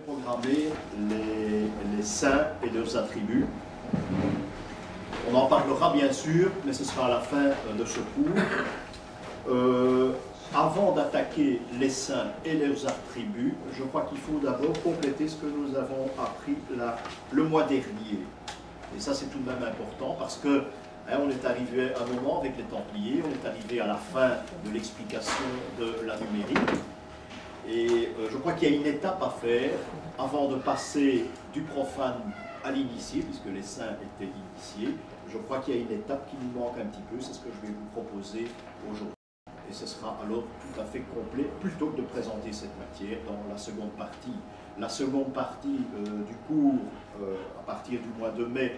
programmer les saints et leurs attributs. On en parlera bien sûr, mais ce sera à la fin de ce cours. Avant d'attaquer les saints et leurs attributs, je crois qu'il faut d'abord compléter ce que nous avons appris le mois dernier. Et ça, c'est tout de même important parce que on est arrivé à un moment avec les Templiers, on est arrivé à la fin de l'explication de la numérique. Et je crois qu'il y a une étape à faire avant de passer du profane à l'initié, puisque les saints étaient initiés. Je crois qu'il y a une étape qui nous manque un petit peu, c'est ce que je vais vous proposer aujourd'hui. Et ce sera alors tout à fait complet, plutôt que de présenter cette matière dans la seconde partie. La seconde partie du cours, à partir du mois de mai,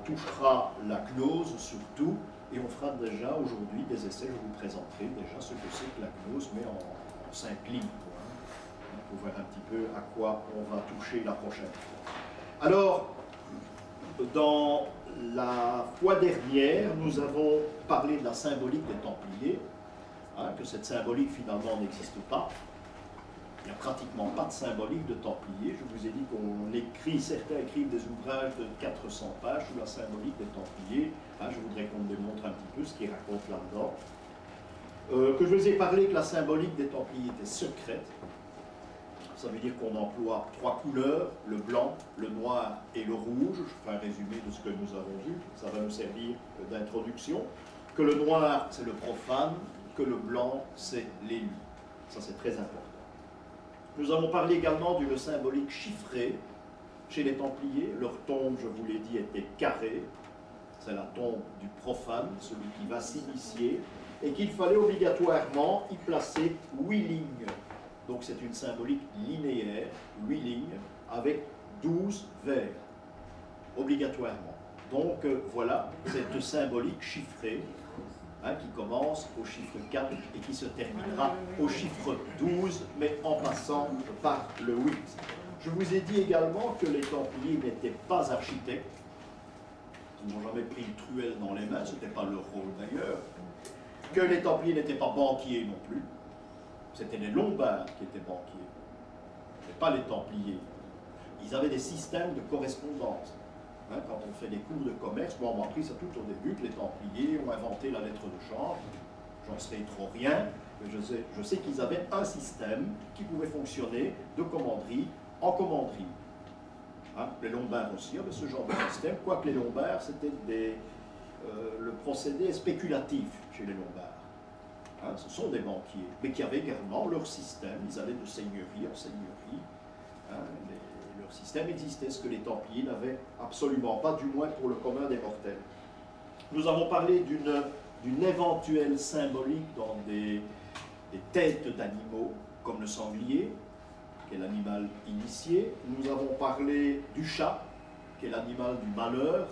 touchera la gnose surtout, et on fera déjà aujourd'hui des essais. Je vous présenterai déjà ce que c'est que la gnose, mais en 5 lignes, pour voir un petit peu à quoi on va toucher la prochaine fois. Alors, dans la fois dernière, nous avons parlé de la symbolique des Templiers, que cette symbolique finalement n'existe pas. Il n'y a pratiquement pas de symbolique de Templiers. Je vous ai dit qu'on écrit, certains écrivent des ouvrages de 400 pages sur la symbolique des Templiers. Je voudrais qu'on démontre un petit peu ce qu'ils racontent là-dedans. Que je vous ai parlé que la symbolique des Templiers était secrète. Ça veut dire qu'on emploie 3 couleurs, le blanc, le noir et le rouge. Je fais un résumé de ce que nous avons vu, ça va nous servir d'introduction. Que le noir, c'est le profane, que le blanc, c'est l'élu. Ça, c'est très important. Nous avons parlé également d'une symbolique chiffrée chez les Templiers. Leur tombe, je vous l'ai dit, était carrée. C'est la tombe du profane, celui qui va s'initier, et qu'il fallait obligatoirement y placer 8 lignes. Donc c'est une symbolique linéaire, 8 lignes, avec 12 vers, obligatoirement. Donc voilà cette symbolique chiffrée, qui commence au chiffre 4 et qui se terminera au chiffre 12, mais en passant par le 8. Je vous ai dit également que les Templiers n'étaient pas architectes. Ils n'ont jamais pris une truelle dans les mains, ce n'était pas leur rôle d'ailleurs. Que les Templiers n'étaient pas banquiers non plus. C'était les Lombards qui étaient banquiers, mais pas les Templiers. Ils avaient des systèmes de correspondance. Quand on fait des cours de commerce, moi on m'a appris ça tout au début, que les Templiers ont inventé la lettre de change. J'en sais trop rien, mais je sais qu'ils avaient un système qui pouvait fonctionner de commanderie en commanderie. Les Lombards aussi avaient ce genre de système, quoique les Lombards, c'était le procédé est spéculatif chez les Lombards. Ce sont des banquiers, mais qui avaient également leur système. Ils allaient de seigneurie en seigneurie. Leur système existait, ce que les Templiers n'avaient absolument pas, du moins pour le commun des mortels. Nous avons parlé d'une éventuelle symbolique dans des têtes d'animaux, comme le sanglier, qui est l'animal initié. Nous avons parlé du chat, qui est l'animal du malheur.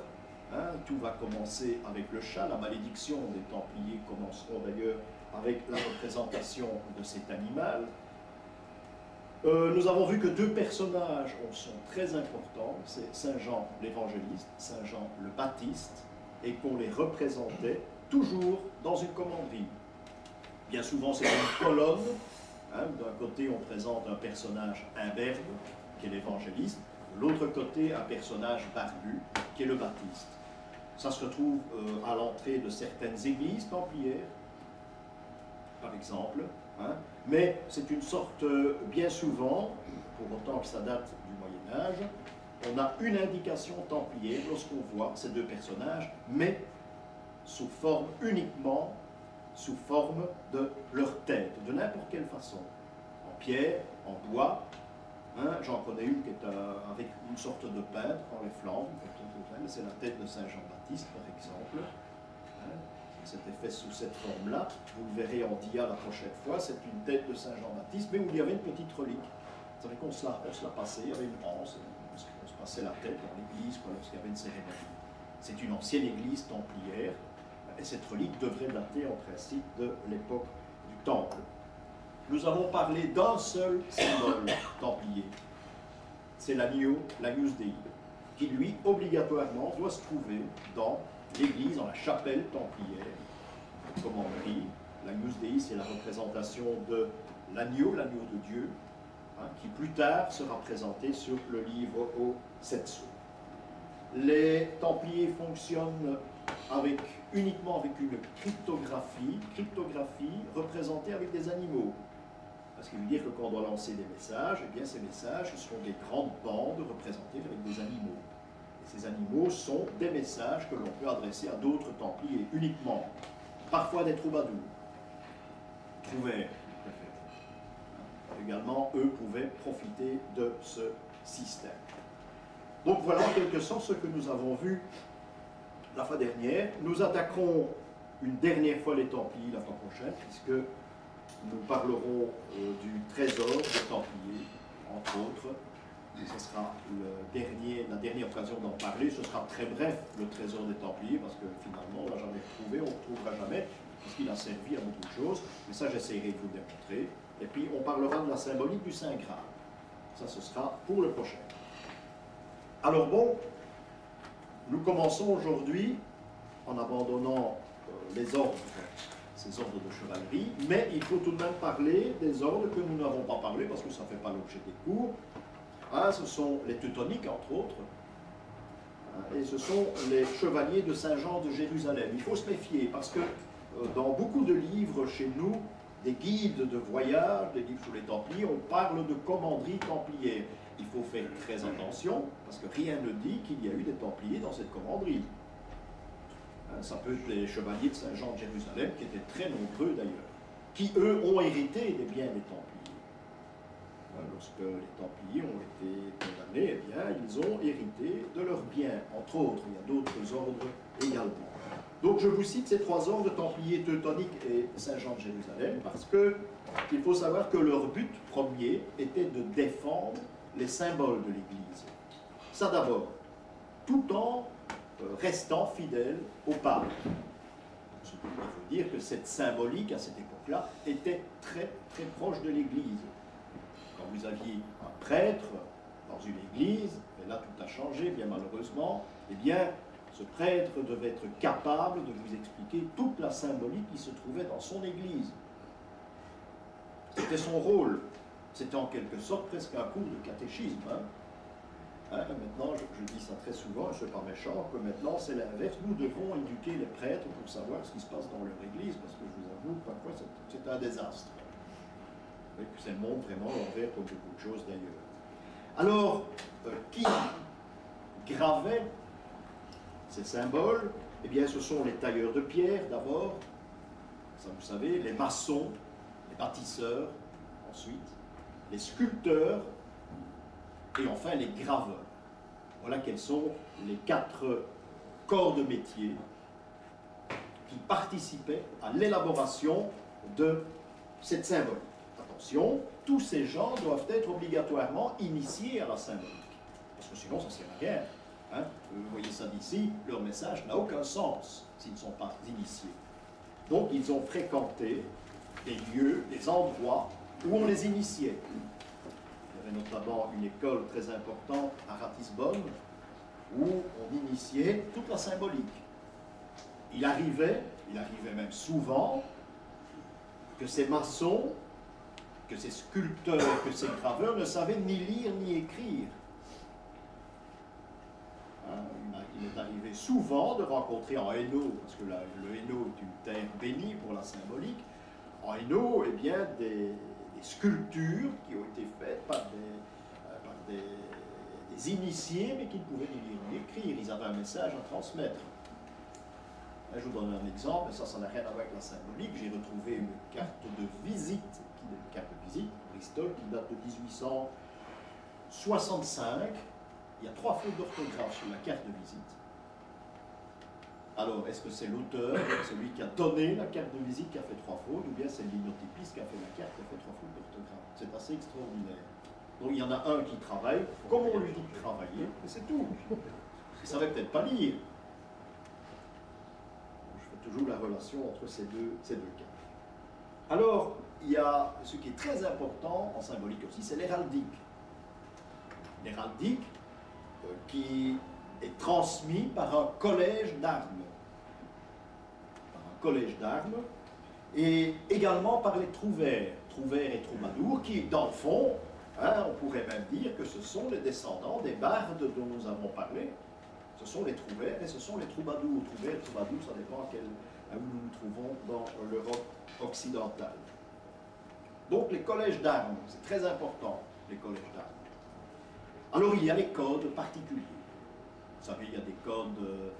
Tout va commencer avec le chat. La malédiction des Templiers commenceront d'ailleurs avec la représentation de cet animal. Nous avons vu que 2 personnages sont très importants, c'est Saint Jean l'évangéliste, Saint Jean le Baptiste, et qu'on les représentait toujours dans une commanderie. Bien souvent c'est une colonne, d'un côté on présente un personnage imberbe, qui est l'évangéliste, de l'autre côté un personnage barbu, qui est le Baptiste. Ça se retrouve à l'entrée de certaines églises templières, par exemple, mais c'est une sorte, bien souvent, pour autant que ça date du Moyen-Âge, on a une indication templière lorsqu'on voit ces 2 personnages, mais uniquement sous forme de leur tête, de n'importe quelle façon, en pierre, en bois. J'en connais une qui est avec une sorte de peintre dans les Flandres, c'est la tête de Saint Jean-Baptiste, par exemple. C'était fait sous cette forme-là. Vous le verrez en dia la prochaine fois. C'est une tête de Saint Jean-Baptiste, mais où il y avait une petite relique. Vous savez qu'on se la passait, il y avait une anse, on se passait la tête dans l'église lorsqu'il y avait une cérémonie. C'est une ancienne église templière, et cette relique devrait dater en principe de l'époque du Temple. Nous avons parlé d'un seul symbole templier. C'est l'agneau, l'Agnus Dei, qui lui, obligatoirement, doit se trouver dans l'église, dans la chapelle templière, commanderie. L'Agnus Dei, c'est la représentation de l'agneau de Dieu, qui plus tard sera présenté sur le livre aux 7 sceaux. Les Templiers fonctionnent uniquement avec une cryptographie représentée avec des animaux. Ce qui veut dire que quand on doit lancer des messages, eh bien ces messages seront des grandes bandes représentées avec des animaux. Et ces animaux sont des messages que l'on peut adresser à d'autres Templiers uniquement. Parfois des troubadours, trouvères, également, eux pouvaient profiter de ce système. Donc voilà en quelque sorte ce que nous avons vu la fois dernière. Nous attaquerons une dernière fois les Templiers la fois prochaine, puisque nous parlerons du trésor des Templiers, entre autres. Et ce sera la dernière occasion d'en parler. Ce sera très bref, le trésor des Templiers, parce que finalement, on ne l'a jamais retrouvé, on ne le retrouvera jamais, parce qu'il a servi à beaucoup de choses. Mais ça, j'essaierai de vous démontrer. Et puis, on parlera de la symbolique du Saint Graal. Ça, ce sera pour le prochain. Alors bon, nous commençons aujourd'hui en abandonnant les ordres, ces ordres de chevalerie, mais il faut tout de même parler des ordres que nous n'avons pas parlé, parce que ça ne fait pas l'objet des cours. Ce sont les Teutoniques, entre autres, et ce sont les chevaliers de Saint-Jean de Jérusalem. Il faut se méfier, parce que dans beaucoup de livres chez nous, des guides de voyage, des livres sur les Templiers, on parle de commanderie templière. Il faut faire très attention, parce que rien ne dit qu'il y a eu des Templiers dans cette commanderie. Ça peut être les chevaliers de Saint-Jean de Jérusalem, qui étaient très nombreux d'ailleurs, qui eux ont hérité des biens des Templiers. Lorsque les Templiers ont été condamnés, eh bien, ils ont hérité de leurs biens, entre autres. Il y a d'autres ordres également. Donc je vous cite ces 3 ordres, Templiers, Teutoniques et Saint-Jean de Jérusalem, parce qu'il faut savoir que leur but premier était de défendre les symboles de l'Église. Ça d'abord, tout en restant fidèle au pape. Il faut dire que cette symbolique, à cette époque-là, était très très proche de l'Église. Quand vous aviez un prêtre dans une église, et là tout a changé, bien malheureusement, eh bien, ce prêtre devait être capable de vous expliquer toute la symbolique qui se trouvait dans son église. C'était son rôle. C'était en quelque sorte presque un cours de catéchisme. Maintenant, je dis ça très souvent, je ne suis pas méchant, que maintenant c'est l'inverse. Nous devons éduquer les prêtres pour savoir ce qui se passe dans leur église, parce que je vous avoue, parfois c'est un désastre. C'est le monde vraiment l'envers comme beaucoup de choses d'ailleurs. Alors, qui gravait ces symboles? Eh bien, ce sont les tailleurs de pierre d'abord, ça vous savez, les maçons, les bâtisseurs, ensuite, les sculpteurs, et enfin les graveurs. Voilà quels sont les 4 corps de métier qui participaient à l'élaboration de cette symbolique. Attention, tous ces gens doivent être obligatoirement initiés à la symbolique, parce que sinon ça ne sert à rien. Vous voyez ça d'ici, leur message n'a aucun sens s'ils ne sont pas initiés. Donc ils ont fréquenté des lieux, des endroits où on les initiait. Il y avait notamment une école très importante à Ratisbonne où on initiait toute la symbolique. Il arrivait même souvent que ces maçons, que ces sculpteurs, que ces graveurs ne savaient ni lire ni écrire. Il est arrivé souvent de rencontrer en Hainaut, parce que le Hainaut est une terre bénie pour la symbolique, en Hainaut, eh bien, des sculptures qui ont été faites par des initiés, mais qui ne pouvaient ni lire ni écrire. Ils avaient un message à transmettre. Je vous donne un exemple, et ça n'a rien à voir avec la symbolique. J'ai retrouvé une carte de visite, Bristol, qui date de 1865. Il y a 3 fautes d'orthographe sur la carte de visite. Alors, est-ce que c'est l'auteur, celui qui a donné la carte de visite, qui a fait 3 fautes, ou bien c'est le linotypiste qui a fait la carte, qui a fait 3 fautes d'orthographe? C'est assez extraordinaire. Donc, il y en a un qui travaille, comme on lui dit de travailler, et c'est tout. Il ne savait peut-être pas lire. Je fais toujours la relation entre ces deux cas. Alors, il y a ce qui est très important en symbolique aussi, c'est l'héraldique. L'héraldique qui est transmis par un collège d'armes. Et également par les trouvères et troubadours, qui, dans le fond, Hein, on pourrait même dire que ce sont les descendants des bardes dont nous avons parlé. Ce sont les trouvères et ce sont les troubadours. Trouvères, troubadours, ça dépend où nous nous trouvons dans l'Europe occidentale. Donc les collèges d'armes, c'est très important, les collèges d'armes. Alors il y a les codes particuliers. Vous savez, il y a des codes,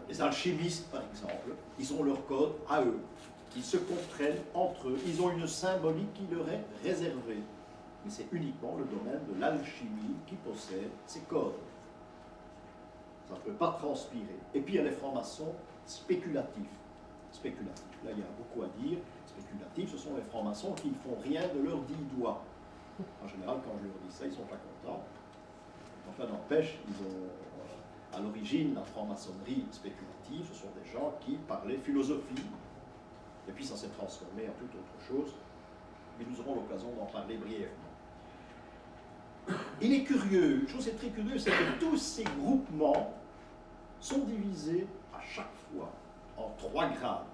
les alchimistes par exemple, ils ont leur code à eux. Ils se comprennent entre eux, ils ont une symbolique qui leur est réservée. Mais c'est uniquement le domaine de l'alchimie qui possède ces codes. Ça ne peut pas transpirer. Et puis il y a les francs-maçons spéculatifs. Spéculatifs, là il y a beaucoup à dire. Spéculatifs, ce sont les francs-maçons qui ne font rien de leurs 10 doigts. En général, quand je leur dis ça, ils ne sont pas contents. Enfin, n'empêche, ils ont à l'origine la franc-maçonnerie spéculative, ce sont des gens qui parlaient philosophie. Et puis ça s'est transformé en toute autre chose. Mais nous aurons l'occasion d'en parler brièvement. Il est curieux, une chose est très curieuse, c'est que tous ces groupements sont divisés à chaque fois en 3 grades.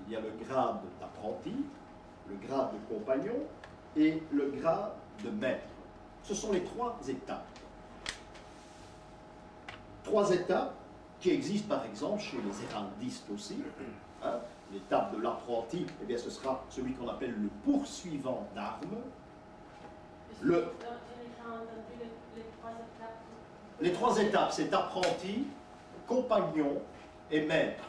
Il y a le grade d'apprenti, le grade de compagnon et le grade de maître. Ce sont les 3 étapes. 3 étapes qui existent par exemple chez les héraldistes aussi. Hein. L'étape de l'apprenti, eh bien, ce sera celui qu'on appelle le poursuivant d'armes. Les 3 étapes, c'est apprenti, compagnon et maître.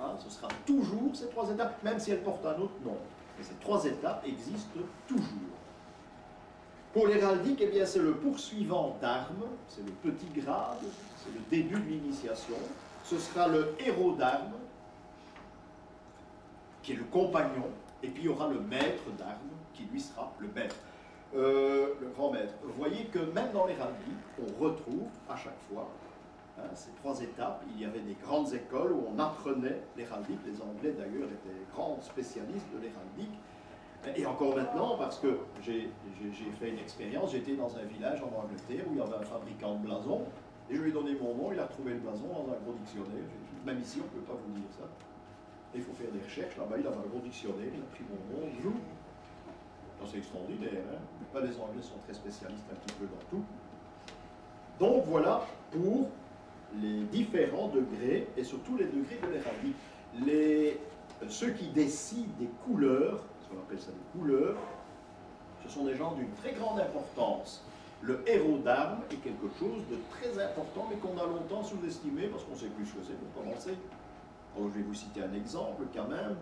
Hein, ce sera toujours ces 3 étapes, même si elles portent un autre nom. Mais ces 3 étapes existent toujours. Pour l'héraldique, eh bien, c'est le poursuivant d'armes, c'est le petit grade, c'est le début de l'initiation. Ce sera le héros d'armes, qui est le compagnon, et puis il y aura le maître d'armes, qui lui sera le maître. Le grand maître. Vous voyez que même dans l'héraldique, on retrouve à chaque fois ces 3 étapes. Il y avait des grandes écoles où on apprenait l'héraldique. Les Anglais d'ailleurs étaient grands spécialistes de l'héraldique. Et encore maintenant, parce que j'ai fait une expérience, j'étais dans un village en Angleterre où il y avait un fabricant de blasons, et je lui ai donné mon nom, il a retrouvé le blason dans un gros dictionnaire. Même ici, on ne peut pas vous dire ça. Et il faut faire des recherches, là-bas il avait un gros dictionnaire, il a pris mon nom, joue. C'est extraordinaire, hein. Les Anglais sont très spécialistes un petit peu dans tout. Donc voilà pour les différents degrés, et surtout les degrés de l'héraldique. Ceux qui décident des couleurs, on appelle ça des couleurs, ce sont des gens d'une très grande importance. Le héros d'armes est quelque chose de très important, mais qu'on a longtemps sous-estimé, parce qu'on ne sait plus ce que c'est pour commencer. Alors je vais vous citer un exemple quand même.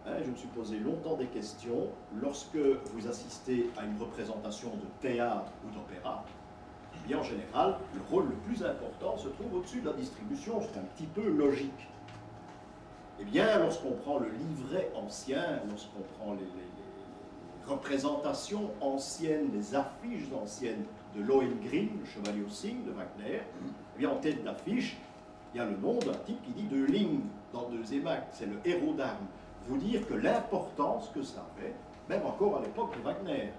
Hein, je me suis posé longtemps des questions. Lorsque vous assistez à une représentation de théâtre ou d'opéra, eh bien en général, le rôle le plus important se trouve au-dessus de la distribution. C'est un petit peu logique. Eh bien, lorsqu'on prend le livret ancien, lorsqu'on prend les représentations anciennes, les affiches anciennes de Lohengrin, le chevalier au cygne de Wagner, eh bien en tête d'affiche, il y a le nom d'un type qui dit de Ling dans le deuxième acte, c'est le héros d'armes. Vous dire que l'importance que ça avait, même encore à l'époque de Wagner.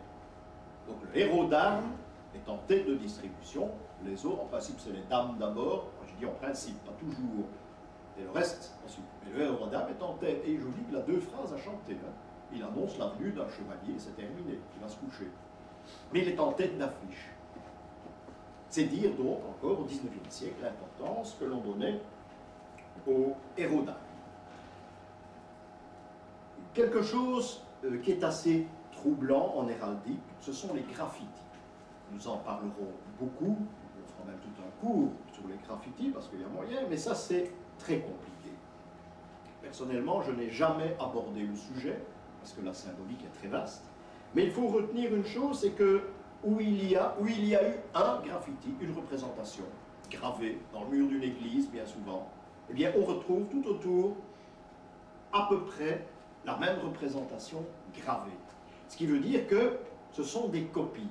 Donc le héros d'armes est en tête de distribution, les autres, en principe c'est les dames d'abord, je dis en principe, pas toujours, et le reste ensuite. Mais le héros d'armes est en tête, et je vous dis qu'il a 2 phrases à chanter. Hein. Il annonce la venue d'un chevalier, c'est terminé, il va se coucher. Mais il est en tête d'affiche. C'est dire donc encore au XIXe siècle l'importance que l'on donnait au héros d'armes. Quelque chose qui est assez troublant en héraldique, ce sont les graffitis. Nous en parlerons beaucoup, on fera même tout un cours sur les graffitis parce qu'il y a moyen, mais ça c'est très compliqué. Personnellement, je n'ai jamais abordé le sujet, parce que la symbolique est très vaste, mais il faut retenir une chose, c'est que où il y a eu un graffiti, une représentation gravée dans le mur d'une église, bien souvent, eh bien on retrouve tout autour à peu près la même représentation gravée. Ce qui veut dire que ce sont des copies.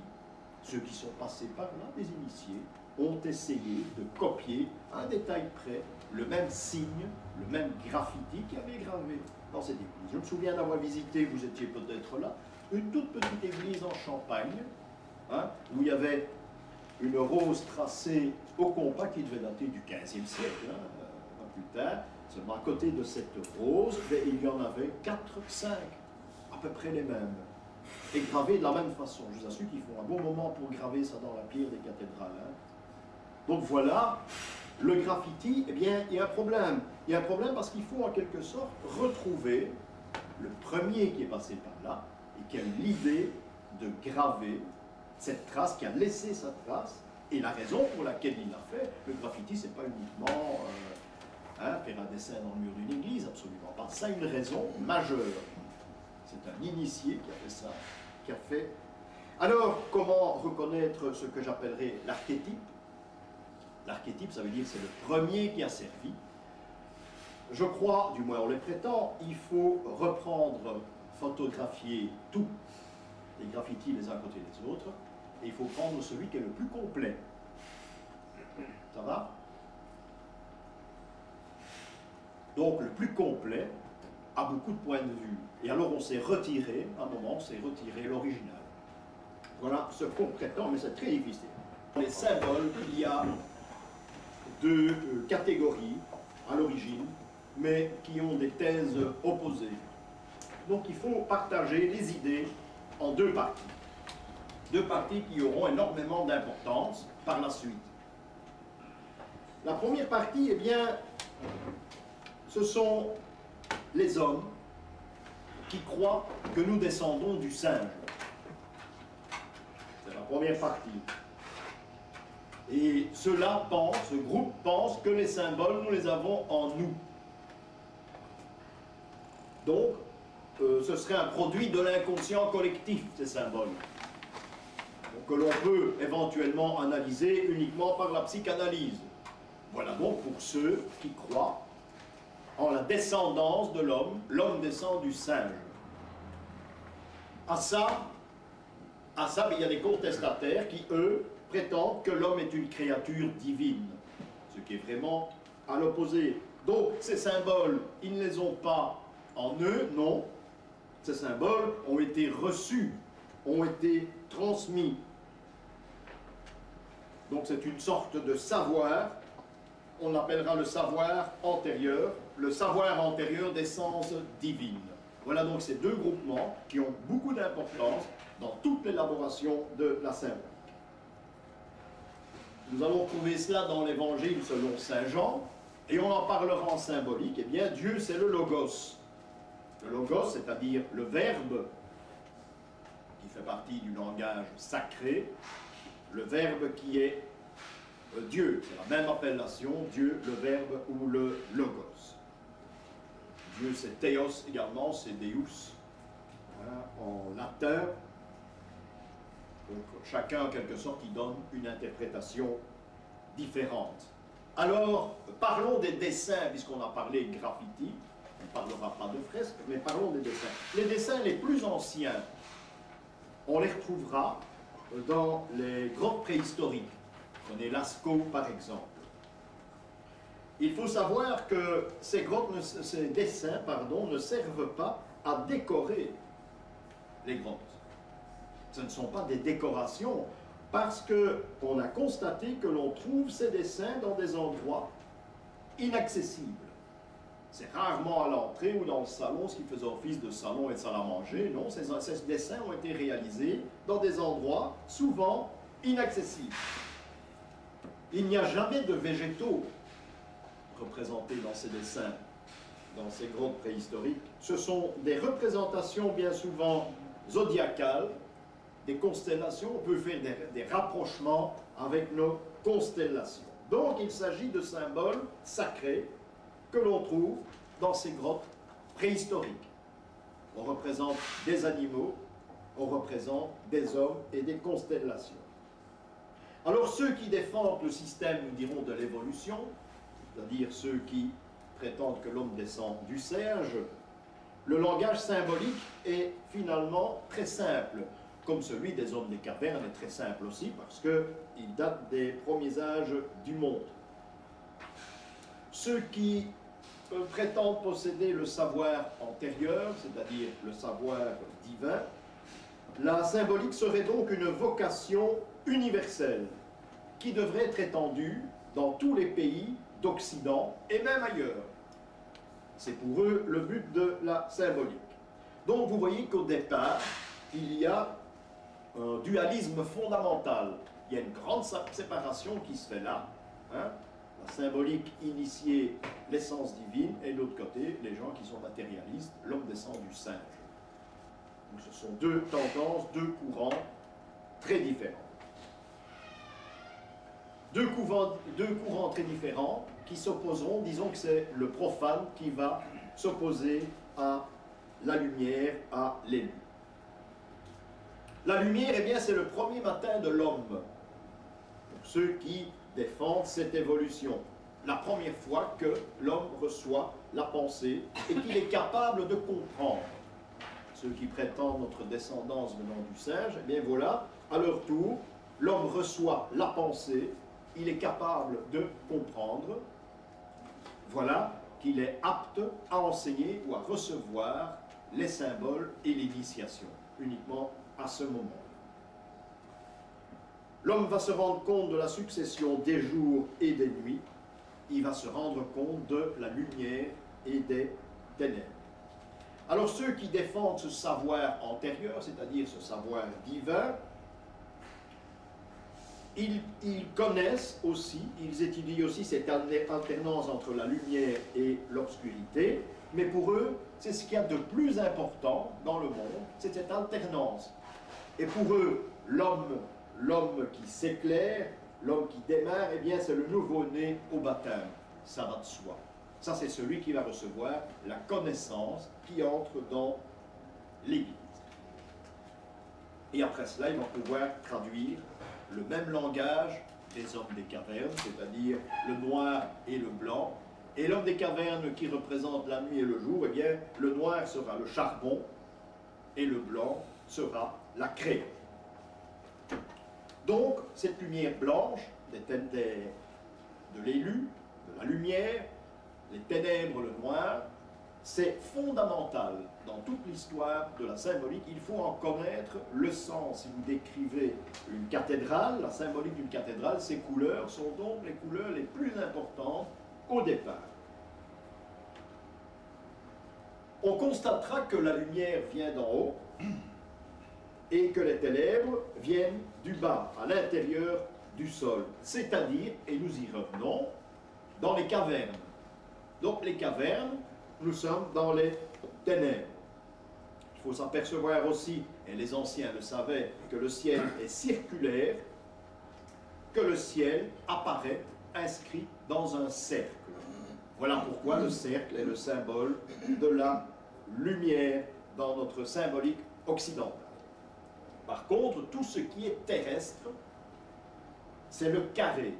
Ceux qui sont passés par là, des initiés, ont essayé de copier à un détail près le même signe, le même graffiti qui avait gravé dans cette église. Je me souviens d'avoir visité, vous étiez peut-être là, une toute petite église en Champagne, hein, où il y avait une rose tracée au compas qui devait dater du XVe siècle, hein, pas plus tard. Seulement à côté de cette rose, il y en avait 4, 5, à peu près les mêmes. est gravé de la même façon. Je vous assure qu'ils font un bon moment pour graver ça dans la pierre des cathédrales. Hein. Donc voilà, le graffiti, eh bien, il y a un problème. Il y a un problème parce qu'il faut en quelque sorte retrouver le premier qui est passé par là et qui a eu l'idée de graver cette trace, qui a laissé sa trace, et la raison pour laquelle il l'a fait. Le graffiti, c'est pas uniquement faire un dessin dans le mur d'une église, absolument pas. Ça a une raison majeure. C'est un initié qui a fait ça, qui a fait... Alors, comment reconnaître ce que j'appellerais l'archétype? L'archétype, ça veut dire que c'est le premier qui a servi. Je crois, du moins on le prétend, il faut reprendre, photographier tous les graffitis les uns à côté des autres, et il faut prendre celui qui est le plus complet. Ça va? Donc le plus complet a beaucoup de points de vue. Et alors on s'est retiré, à un moment, on s'est retiré l'original. Voilà ce qu'on prétend, mais c'est très difficile. Dans les symboles, il y a deux catégories à l'origine, mais qui ont des thèses opposées. Donc il faut partager les idées en deux parties. Deux parties qui auront énormément d'importance par la suite. La première partie, eh bien, ce sont les hommes qui croient que nous descendons du singe. C'est la première partie. Et ceux-là pensent, ce groupe pense que les symboles, nous les avons en nous. Donc, ce serait un produit de l'inconscient collectif, ces symboles. Donc, que l'on peut éventuellement analyser uniquement par la psychanalyse. Voilà donc pour ceux qui croient en la descendance de l'homme. L'homme descend du singe. À ça, il y a des contestataires qui, eux, prétendent que l'homme est une créature divine, ce qui est vraiment à l'opposé. Donc, ces symboles, ils ne les ont pas en eux, non. Ces symboles ont été reçus, ont été transmis. Donc, c'est une sorte de savoir, on appellera le savoir antérieur d'essence divine. Voilà donc ces deux groupements qui ont beaucoup d'importance dans toute l'élaboration de la symbolique. Nous allons trouver cela dans l'Évangile selon saint Jean, et on en parlera en symbolique. Eh bien, Dieu, c'est le Logos. Le Logos, c'est-à-dire le Verbe, qui fait partie du langage sacré, le Verbe qui est Dieu. C'est la même appellation, Dieu, le Verbe ou le Logos. Dieu, c'est Théos également, c'est Deus, voilà, en latin. Donc chacun, en quelque sorte, y donne une interprétation différente. Alors, parlons des dessins, puisqu'on a parlé de graffiti. On ne parlera pas de fresques, mais parlons des dessins. Les dessins les plus anciens, on les retrouvera dans les grottes préhistoriques. Prenez Lascaux, par exemple. Il faut savoir que ces dessins ne servent pas à décorer les grottes. Ce ne sont pas des décorations, parce qu'on a constaté que l'on trouve ces dessins dans des endroits inaccessibles. C'est rarement à l'entrée ou dans le salon, ce qui faisait office de salon et de salle à manger. Non, ces dessins ont été réalisés dans des endroits souvent inaccessibles. Il n'y a jamais de végétaux représentés dans ces dessins, dans ces grottes préhistoriques. Ce sont des représentations bien souvent zodiacales, des constellations. On peut faire des rapprochements avec nos constellations. Donc il s'agit de symboles sacrés que l'on trouve dans ces grottes préhistoriques. On représente des animaux, on représente des hommes et des constellations. Alors ceux qui défendent le système, nous dirons, de l'évolution, c'est-à-dire ceux qui prétendent que l'homme descend du singe, le langage symbolique est finalement très simple, comme celui des hommes des cavernes est très simple aussi, parce qu'il date des premiers âges du monde. Ceux qui prétendent posséder le savoir antérieur, c'est-à-dire le savoir divin, la symbolique serait donc une vocation universelle qui devrait être étendue dans tous les pays d'Occident et même ailleurs. C'est pour eux le but de la symbolique. Donc vous voyez qu'au départ, il y a un dualisme fondamental. Il y a une grande séparation qui se fait là. Hein? La symbolique initiée, l'essence divine, et de l'autre côté, les gens qui sont matérialistes, l'homme descend du singe. Donc ce sont deux tendances, deux courants très différents. Deux courants très différents qui s'opposeront, disons que c'est le profane qui va s'opposer à la lumière, à l'élu. La lumière, eh bien, c'est le premier matin de l'homme. Pour ceux qui défendent cette évolution. La première fois que l'homme reçoit la pensée et qu'il est capable de comprendre. Ceux qui prétendent notre descendance venant du singe, eh bien voilà, à leur tour, l'homme reçoit la pensée, il est capable de comprendre, voilà qu'il est apte à enseigner ou à recevoir les symboles et l'initiation, uniquement à ce moment. L'homme va se rendre compte de la succession des jours et des nuits, il va se rendre compte de la lumière et des ténèbres. Alors ceux qui défendent ce savoir antérieur, c'est-à-dire ce savoir divin, ils connaissent aussi, ils étudient aussi cette alternance entre la lumière et l'obscurité, mais pour eux, c'est ce qu'il y a de plus important dans le monde, c'est cette alternance. Et pour eux, l'homme qui s'éclaire, l'homme qui démarre, eh bien c'est le nouveau-né au baptême, ça va de soi. Ça, c'est celui qui va recevoir la connaissance qui entre dans l'Église. Et après cela, il va pouvoir traduire le même langage des hommes des cavernes, c'est-à-dire le noir et le blanc. Et l'homme des cavernes qui représente la nuit et le jour, eh bien, le noir sera le charbon et le blanc sera la craie. Donc, cette lumière blanche de l'élu, de la lumière, les ténèbres, le noir, c'est fondamental dans toute l'histoire de la symbolique. Il faut en connaître le sens. Si vous décrivez une cathédrale, la symbolique d'une cathédrale, ses couleurs sont donc les couleurs les plus importantes au départ. On constatera que la lumière vient d'en haut et que les ténèbres viennent du bas, à l'intérieur du sol. C'est-à-dire, et nous y revenons, dans les cavernes. Donc les cavernes, nous sommes dans les ténèbres. Il faut s'apercevoir aussi, et les anciens le savaient, que le ciel est circulaire, que le ciel apparaît inscrit dans un cercle. Voilà pourquoi le cercle est le symbole de la lumière dans notre symbolique occidentale. Par contre, tout ce qui est terrestre, c'est le carré.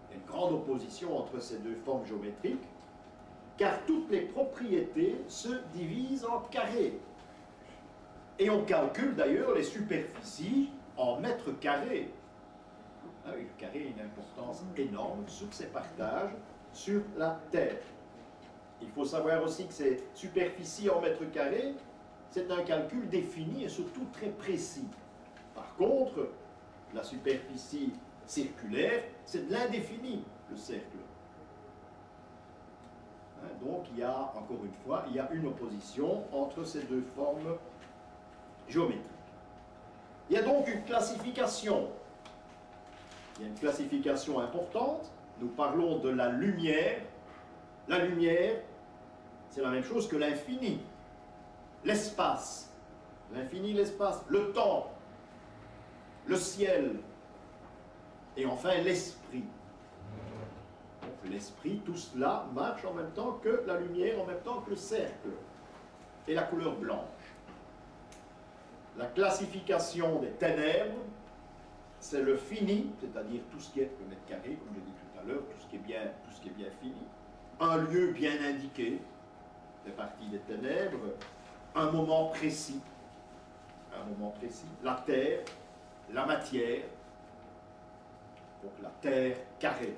Il y a une grande opposition entre ces deux formes géométriques, car toutes les propriétés se divisent en carrés. Et on calcule d'ailleurs les superficies en mètres carrés. Ah oui, le carré a une importance énorme sur ses partages sur la Terre. Il faut savoir aussi que ces superficies en mètres carrés, c'est un calcul défini et surtout très précis. Par contre, la superficie circulaire, c'est de l'indéfini, le cercle. Donc il y a, encore une fois, il y a une opposition entre ces deux formes géométriques. Il y a donc une classification. Il y a une classification importante. Nous parlons de la lumière. La lumière, c'est la même chose que l'infini. L'espace. L'infini, l'espace. Le temps. Le ciel. Et enfin l'esprit. L'esprit, tout cela marche en même temps que la lumière, en même temps que le cercle et la couleur blanche. La classification des ténèbres, c'est le fini, c'est-à-dire tout ce qui est le mètre carré, comme je l'ai dit tout à l'heure, tout ce qui est bien fini, un lieu bien indiqué, fait partie des ténèbres, un moment précis, la terre, la matière, donc la terre carrée.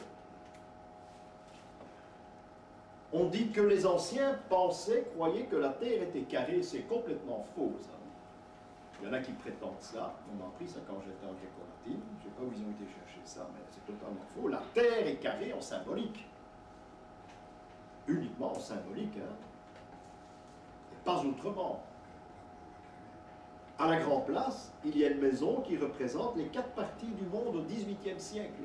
On dit que les anciens croyaient que la Terre était carrée. C'est complètement faux, ça. Il y en a qui prétendent ça. On m'a appris ça quand j'étais en gréco-latine. Je ne sais pas où ils ont été chercher ça, mais c'est totalement faux. La Terre est carrée en symbolique. Uniquement en symbolique, hein. Et pas autrement. À la Grand Place, il y a une maison qui représente les 4 parties du monde au XVIIIe siècle.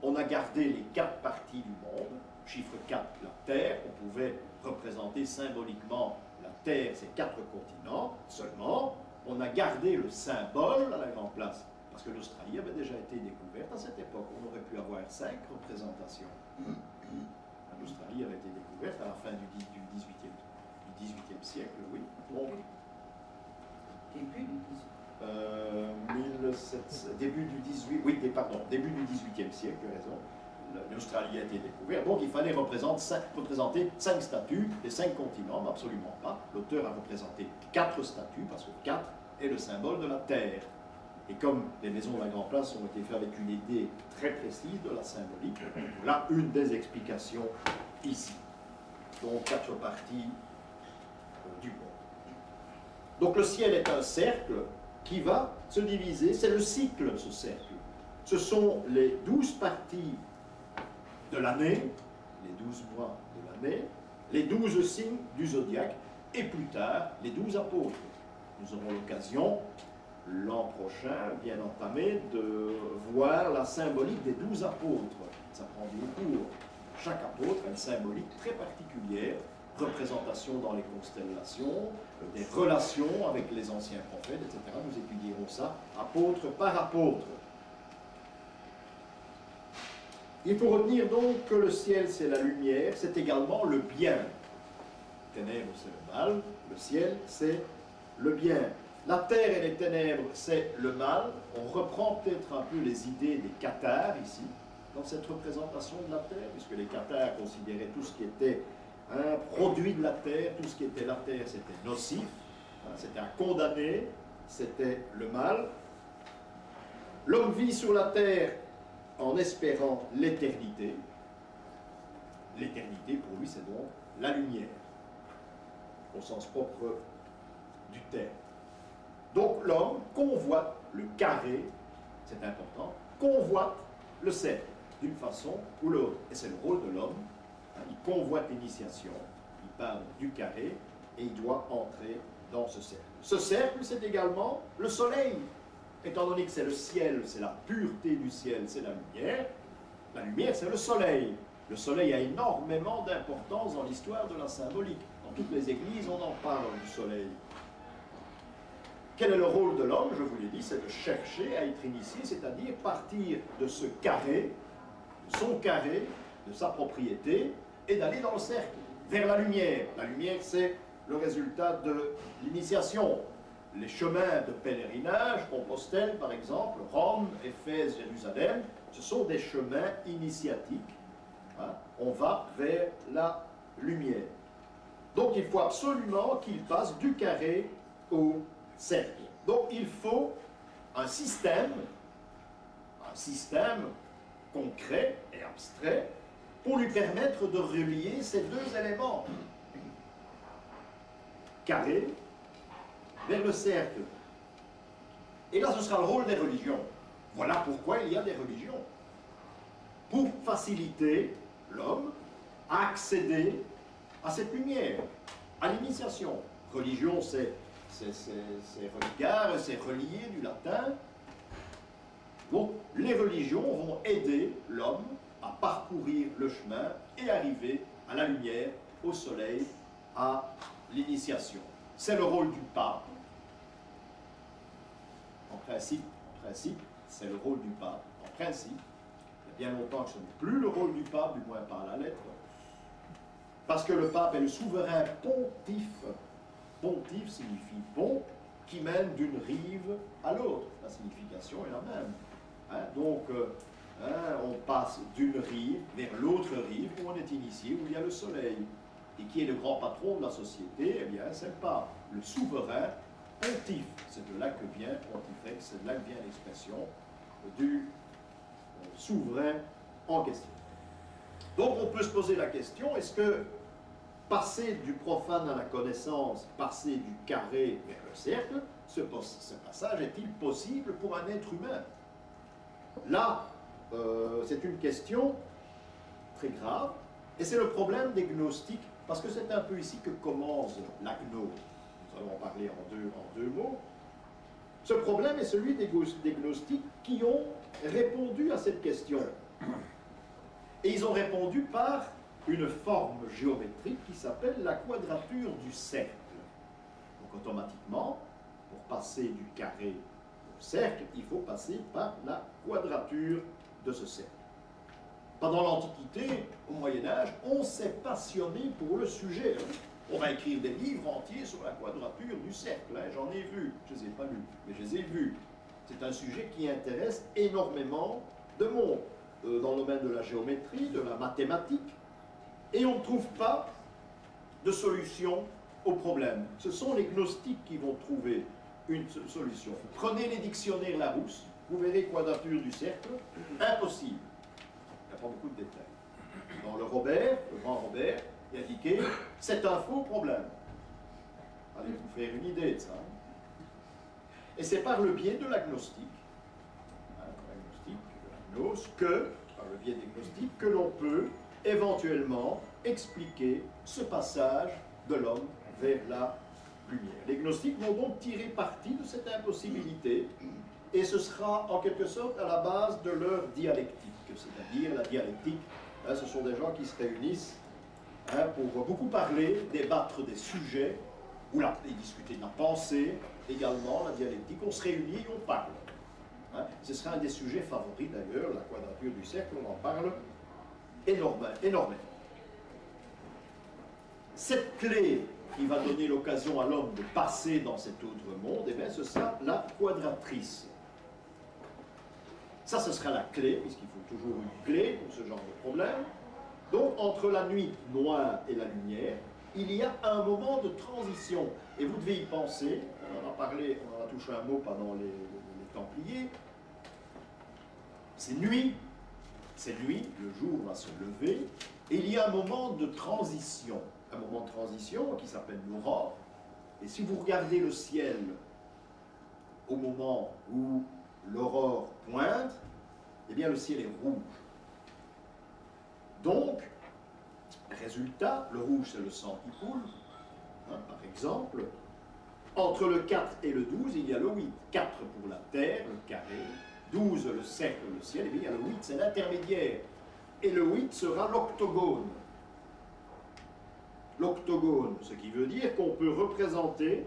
On a gardé les 4 parties du monde. Chiffre 4, la Terre. On pouvait représenter symboliquement la Terre, ces 4 continents. Seulement, on a gardé le symbole à la Grand Place. Parce que l'Australie avait déjà été découverte à cette époque. On aurait pu avoir 5 représentations. L'Australie avait été découverte à la fin du 18e siècle, oui. Donc, Début du 18. début du 18e siècle, tu as raison. L'Australie a été découverte. Donc il fallait représenter 5 statues des 5 continents, mais absolument pas. L'auteur a représenté 4 statues, parce que 4 est le symbole de la Terre. Et comme les maisons de la Grand Place ont été faites avec une idée très précise de la symbolique, voilà une des explications ici. Donc 4 parties du monde. Donc le ciel est un cercle qui va se diviser, c'est le cycle, ce cercle. Ce sont les 12 parties de l'année, les 12 mois de l'année, les 12 signes du zodiaque, et plus tard, les 12 apôtres. Nous aurons l'occasion, l'an prochain, bien entamé, de voir la symbolique des 12 apôtres. Ça prend du cours. Chaque apôtre a une symbolique très particulière, représentation dans les constellations, des relations avec les anciens prophètes, etc. Nous étudierons ça apôtre par apôtre. Il faut retenir donc que le ciel, c'est la lumière, c'est également le bien. Ténèbres, c'est le mal, le ciel, c'est le bien. La terre et les ténèbres, c'est le mal. On reprend peut-être un peu les idées des cathares ici, dans cette représentation de la terre, puisque les cathares considéraient tout ce qui était un produit de la terre, tout ce qui était la terre, c'était nocif, c'était à condamner, c'était le mal. L'homme vit sur la terre en espérant l'éternité. L'éternité, pour lui, c'est donc la lumière, au sens propre du terme. Donc l'homme convoite le carré, c'est important, convoite le cercle, d'une façon ou l'autre. Et c'est le rôle de l'homme. Il convoite l'initiation, il parle du carré, et il doit entrer dans ce cercle. Ce cercle, c'est également le soleil. Étant donné que c'est le ciel, c'est la pureté du ciel, c'est la lumière, c'est le soleil. Le soleil a énormément d'importance dans l'histoire de la symbolique. Dans toutes les églises, on en parle du soleil. Quel est le rôle de l'homme? Je vous l'ai dit, c'est de chercher à être initié, c'est-à-dire partir de ce carré, de son carré, de sa propriété, et d'aller dans le cercle, vers la lumière. La lumière, c'est le résultat de l'initiation. Les chemins de pèlerinage, Compostelle par exemple, Rome, Éphèse, Jérusalem, ce sont des chemins initiatiques. On va vers la lumière. Donc il faut absolument qu'il passe du carré au cercle. Donc il faut un système concret et abstrait pour lui permettre de relier ces deux éléments. Carré vers le cercle. Et là, ce sera le rôle des religions. Voilà pourquoi il y a des religions. Pour faciliter l'homme à accéder à cette lumière, à l'initiation. Religion, c'est regard, c'est relié du latin. Donc, les religions vont aider l'homme à parcourir le chemin et arriver à la lumière, au soleil, à l'initiation. C'est le rôle du pape. En principe, c'est le rôle du pape. En principe, il y a bien longtemps que ce n'est plus le rôle du pape, du moins par la lettre, parce que le pape est le souverain pontife. Pontife signifie pont qui mène d'une rive à l'autre. La signification est la même. Donc, on passe d'une rive vers l'autre rive où on est initié, où il y a le soleil. Et qui est le grand patron de la société? Eh bien, c'est le pape, le souverain pontife. C'est de là que vient pontifex, c'est de là que vient l'expression du souverain en question. Donc, on peut se poser la question, est-ce que passer du profane à la connaissance, passer du carré vers le cercle, ce passage est-il possible pour un être humain? Là, c'est une question très grave, et c'est le problème des gnostiques, parce que c'est un peu ici que commence la gnose. Nous allons en parler en deux mots. Ce problème est celui des gnostiques qui ont répondu à cette question. Et ils ont répondu par une forme géométrique qui s'appelle la quadrature du cercle. Donc automatiquement, pour passer du carré au cercle, il faut passer par la quadrature de ce cercle. Pendant l'Antiquité, au Moyen-Âge, on s'est passionné pour le sujet. On va écrire des livres entiers sur la quadrature du cercle. J'en ai vu, je ne les ai pas lus, mais je les ai vus. C'est un sujet qui intéresse énormément de monde, dans le domaine de la géométrie, de la mathématique, et on ne trouve pas de solution au problème. Ce sont les gnostiques qui vont trouver une solution. Prenez les dictionnaires Larousse, vous verrez quadrature du cercle, impossible. Il n'y a pas beaucoup de détails. Dans le Robert, le grand Robert, il a indiqué, c'est un faux problème. Allez vous faire une idée de ça. Et c'est par le biais de l'agnostique, par le biais des gnostiques, que l'on peut éventuellement expliquer ce passage de l'homme vers la lumière. Les gnostiques vont donc tirer parti de cette impossibilité, et ce sera en quelque sorte à la base de leur dialectique, c'est-à-dire la dialectique, ce sont des gens qui se réunissent pour beaucoup parler, débattre des sujets, et discuter de la pensée, également la dialectique, on se réunit et on parle. Ce sera un des sujets favoris d'ailleurs, la quadrature du cercle, on en parle énormément. Cette clé qui va donner l'occasion à l'homme de passer dans cet autre monde, eh bien, ce sera la quadratrice. Ça, ce sera la clé, puisqu'il faut toujours une clé pour ce genre de problème. Donc, entre la nuit noire et la lumière, il y a un moment de transition. Et vous devez y penser, on en a parlé, on en a touché un mot pendant les Templiers. C'est nuit, le jour va se lever, et il y a un moment de transition. Un moment de transition qui s'appelle l'aurore. Et si vous regardez le ciel au moment où l'aurore pointe, eh bien le ciel est rouge. Donc, résultat, le rouge c'est le sang qui coule, par exemple. Entre le 4 et le 12, il y a le 8. 4 pour la terre, le carré, 12 le cercle, le ciel, et bien il y a le 8, c'est l'intermédiaire. Et le 8 sera l'octogone. L'octogone, ce qui veut dire qu'on peut représenter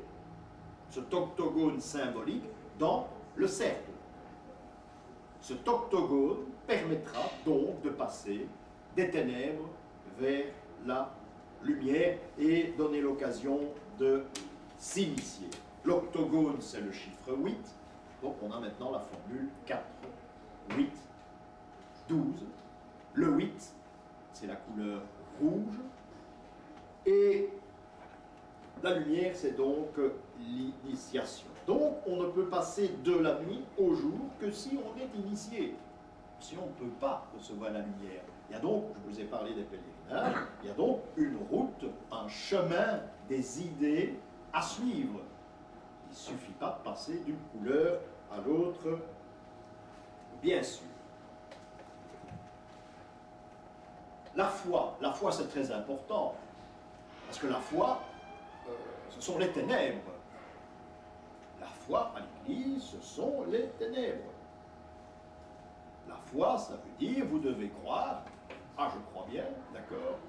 cet octogone symbolique dans le cercle. Cet octogone permettra donc de passer des ténèbres vers la lumière et donner l'occasion de s'initier. L'octogone, c'est le chiffre 8, donc on a maintenant la formule 4, 8, 12. Le 8, c'est la couleur rouge, et la lumière, c'est donc l'initiation. Donc, on ne peut passer de la nuit au jour que si on est initié. Si on ne peut pas recevoir la lumière. Il y a donc, je vous ai parlé des pèlerinages, il y a donc une route, un chemin des idées à suivre. Il ne suffit pas de passer d'une couleur à l'autre, bien sûr. La foi c'est très important, parce que la foi, ce sont les ténèbres. La foi à l'Église, ce sont les ténèbres. La foi, ça veut dire, vous devez croire, ah je crois bien, d'accord,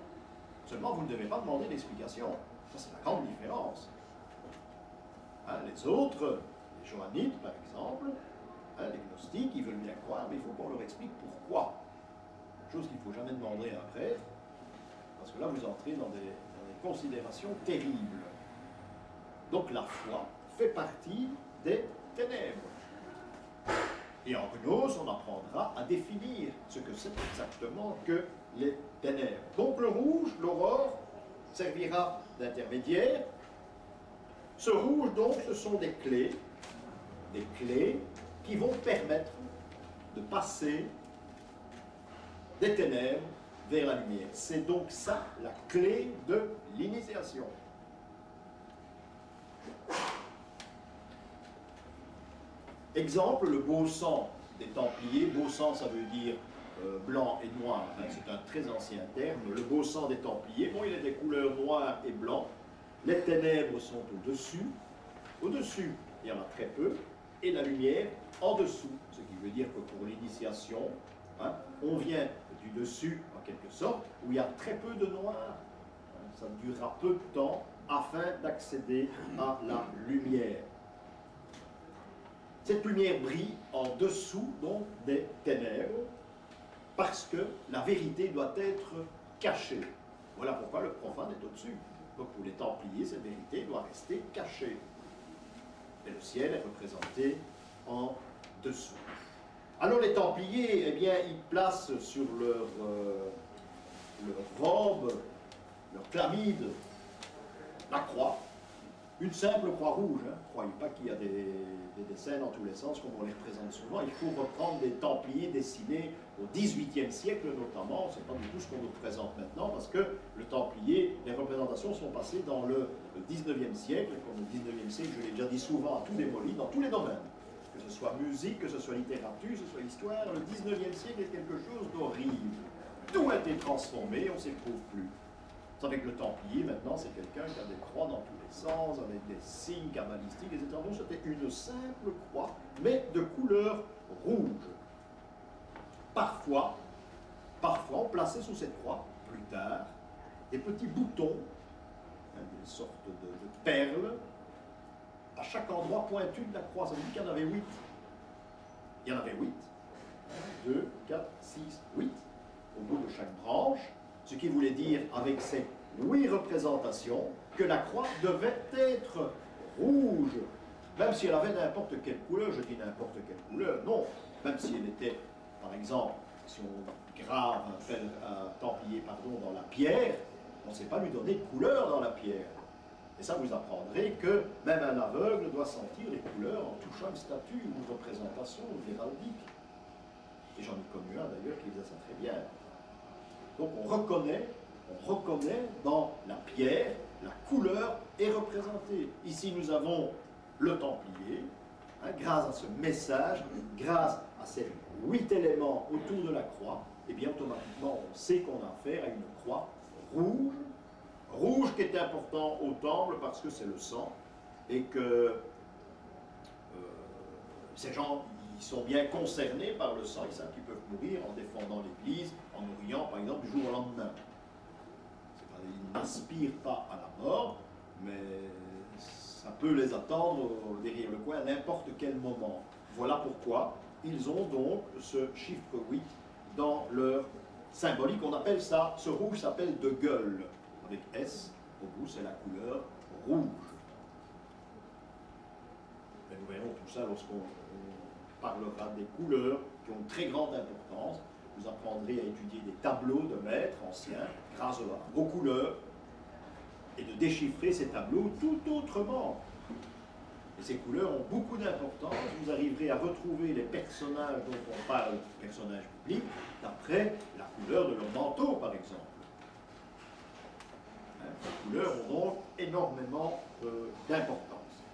seulement vous ne devez pas demander d'explication. Ça c'est la grande différence. Les autres, les johannites par exemple, les gnostiques, ils veulent bien croire, mais il faut qu'on leur explique pourquoi. Chose qu'il ne faut jamais demander à un prêtre, parce que là vous entrez dans des considérations terribles. Donc la foi fait partie des ténèbres. Et en gnose, on apprendra à définir ce que c'est exactement que les ténèbres. Donc le rouge, l'aurore, servira d'intermédiaire. Ce rouge, donc, ce sont des clés qui vont permettre de passer des ténèbres vers la lumière. C'est donc ça, la clé de l'initiation. Exemple, le beau sang des Templiers. Beau sang, ça veut dire blanc et noir. C'est un très ancien terme. Le beau sang des Templiers, bon, il est des couleurs noires et blanc. Les ténèbres sont au-dessus. Au-dessus, il y en a très peu. et la lumière en dessous. Ce qui veut dire que pour l'initiation, hein, on vient du dessus, en quelque sorte, où il y a très peu de noir. Ça durera peu de temps afin d'accéder à la lumière. Cette lumière brille en dessous donc des ténèbres parce que la vérité doit être cachée. Voilà pourquoi le profane est au-dessus. Donc pour les Templiers, cette vérité doit rester cachée. Et le ciel est représenté en dessous. Alors les Templiers, eh bien, ils placent sur leur robe, leur chlamyde, la croix, une simple croix rouge. Hein. Ne croyez pas qu'il y a des dessins dans tous les sens, comme on les représente souvent. Il faut reprendre des Templiers dessinés au XVIIIe siècle notamment. Ce n'est pas du tout ce qu'on nous représente maintenant, parce que le Templier, les représentations sont passées dans le XIXe siècle. Comme le XIXe siècle, je l'ai déjà dit souvent, a tout démoli dans tous les domaines. Que ce soit musique, que ce soit littérature, que ce soit histoire, le XIXe siècle est quelque chose d'horrible. Tout a été transformé, on ne s'y trouve plus. Vous savez que le Templier, maintenant, c'est quelqu'un qui a des croix dans tous les sens, avec des signes cabalistiques, etc. Donc c'était une simple croix, mais de couleur rouge. Parfois, on plaçait sous cette croix, plus tard, des petits boutons, hein, des sortes de perles, à chaque endroit pointu de la croix. Ça veut dire qu'il y en avait 8. Il y en avait 8. 1, 2, 4, 6, 8, au bout de chaque branche. Ce qui voulait dire, avec ces 8 représentations, que la croix devait être rouge. Même si elle avait n'importe quelle couleur, je dis n'importe quelle couleur, non. Même si elle était, par exemple, si on grave un templier dans la pierre, on ne sait pas lui donner de couleur dans la pierre. Et ça, vous apprendrez que même un aveugle doit sentir les couleurs en touchant une statue, ou une représentation, ou une héraldique. Et j'en ai connu un d'ailleurs qui faisait ça très bien. Donc on reconnaît dans la pierre, la couleur est représentée. Ici nous avons le Templier, hein, grâce à ce message, grâce à ces 8 éléments autour de la croix, et bien automatiquement on sait qu'on a affaire à une croix rouge, rouge qui est important au temple parce que c'est le sang, et que ces gens ils sont bien concernés par le sang, ils savent qu'ils peuvent mourir en défendant l'Église, en mourant par exemple du jour au lendemain. Ils n'aspirent pas à la mort, mais ça peut les attendre derrière le coin à n'importe quel moment. Voilà pourquoi ils ont donc ce chiffre 8 dans leur symbolique. On appelle ça, ce rouge s'appelle de gueule, avec S, au bout c'est la couleur rouge. Mais nous verrons tout ça lorsqu'on parlera des couleurs qui ont une très grande importance. Vous apprendrez à étudier des tableaux de maîtres anciens grâce aux couleurs et de déchiffrer ces tableaux tout autrement. Et ces couleurs ont beaucoup d'importance. Vous arriverez à retrouver les personnages dont on parle, personnages publics, d'après la couleur de leur manteau, par exemple. Hein, les couleurs ont donc énormément d'importance.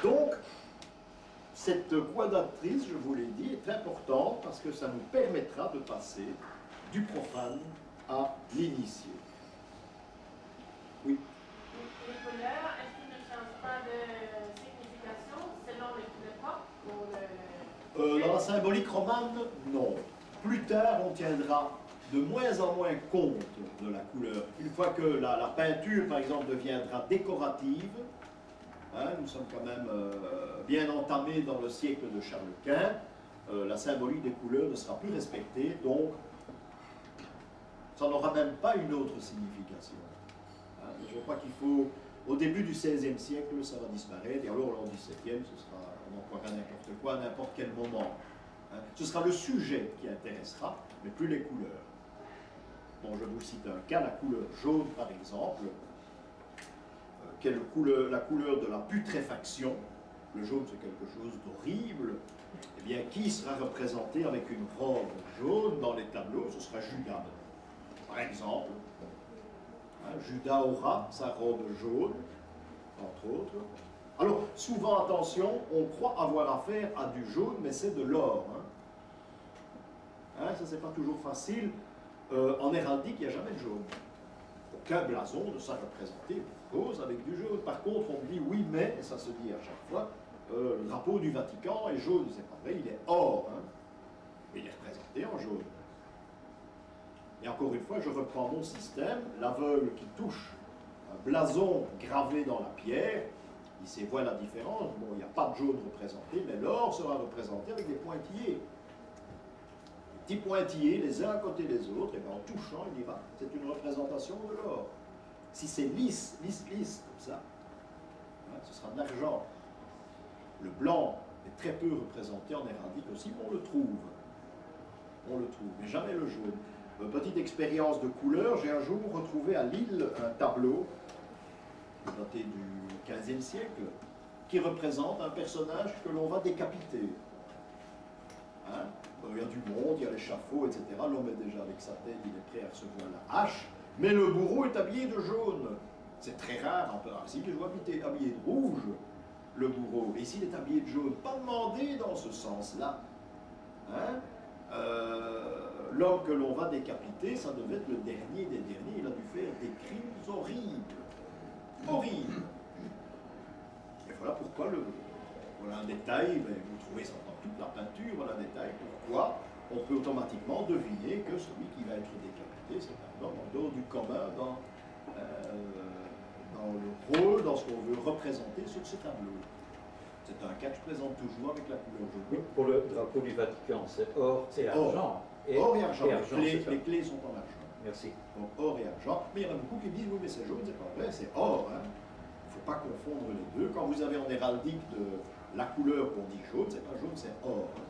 Donc, cette quadratrice, je vous l'ai dit, est importante parce que ça nous permettra de passer du profane à l'initié. Oui. Les couleurs, est-ce qu'ils ne changent pas de signification selon l'époque ou Dans la symbolique romane, non. Plus tard, on tiendra de moins en moins compte de la couleur. Une fois que la peinture, par exemple, deviendra décorative, hein, nous sommes quand même bien entamés dans le siècle de Charles Quint, la symbolique des couleurs ne sera plus respectée, donc ça n'aura même pas une autre signification. Hein, je crois qu'il faut, au début du XVIe siècle, ça va disparaître, et alors au XVIIe, on emploiera n'importe quoi à n'importe quel moment. Hein. Ce sera le sujet qui intéressera, mais plus les couleurs. Bon, je vous cite un cas, la couleur jaune par exemple, qui est la couleur de la putréfaction. Le jaune c'est quelque chose d'horrible. Eh bien, qui sera représenté avec une robe jaune dans les tableaux? Ce sera Judas, par exemple. Hein, Judas aura sa robe jaune, entre autres. Alors, souvent, attention, on croit avoir affaire à du jaune, mais c'est de l'or. Hein. Hein, ça, c'est pas toujours facile. En héraldique, il n'y a jamais de jaune. Aucun blason ne sera représenté rose avec du jaune. Par contre, on dit oui, mais, et ça se dit à chaque fois, le drapeau du Vatican est jaune. C'est pas vrai, il est or, hein, mais il est représenté en jaune. Et encore une fois, je reprends mon système, l'aveugle qui touche un blason gravé dans la pierre, il sait voir la différence. Bon, il n'y a pas de jaune représenté, mais l'or sera représenté avec des pointillés. Des petits pointillés, les uns à côté des autres, et bien en touchant, il dira, c'est une représentation de l'or. Si c'est lisse, comme ça, hein, ce sera de l'argent. Le blanc est très peu représenté en héraldique aussi, mais on le trouve. On le trouve, mais jamais le jaune. Petite expérience de couleur, j'ai un jour retrouvé à Lille un tableau daté du XVe siècle qui représente un personnage que l'on va décapiter. Hein? Il y a du monde, il y a l'échafaud, etc. L'homme est déjà avec sa tête, il est prêt à recevoir la hache, mais le bourreau est habillé de jaune. C'est très rare, un peu ici, que je vois habillé de rouge, le bourreau. Et ici, il est habillé de jaune. Pas demandé dans ce sens-là. Hein? L'homme que l'on va décapiter, ça devait être le dernier des derniers. Il a dû faire des crimes horribles. Horribles. Et voilà pourquoi voilà un détail, mais vous trouvez ça dans toute la peinture, voilà un détail, pourquoi on peut automatiquement deviner que celui qui va être décapité, c'est un homme en dehors du commun dans le rôle, dans ce qu'on veut représenter sur ce tableau. C'est un cas que je présente toujours avec la couleur jaune. Pour le drapeau du Vatican, c'est or et argent. Or et argent. Les clés sont en argent. Merci. Donc or et argent. Mais il y en a beaucoup qui disent oui, mais c'est jaune, c'est pas vrai, c'est or. Hein. Il ne faut pas confondre les deux. Quand vous avez en héraldique de la couleur qu'on dit jaune, c'est pas jaune, c'est or. Hein.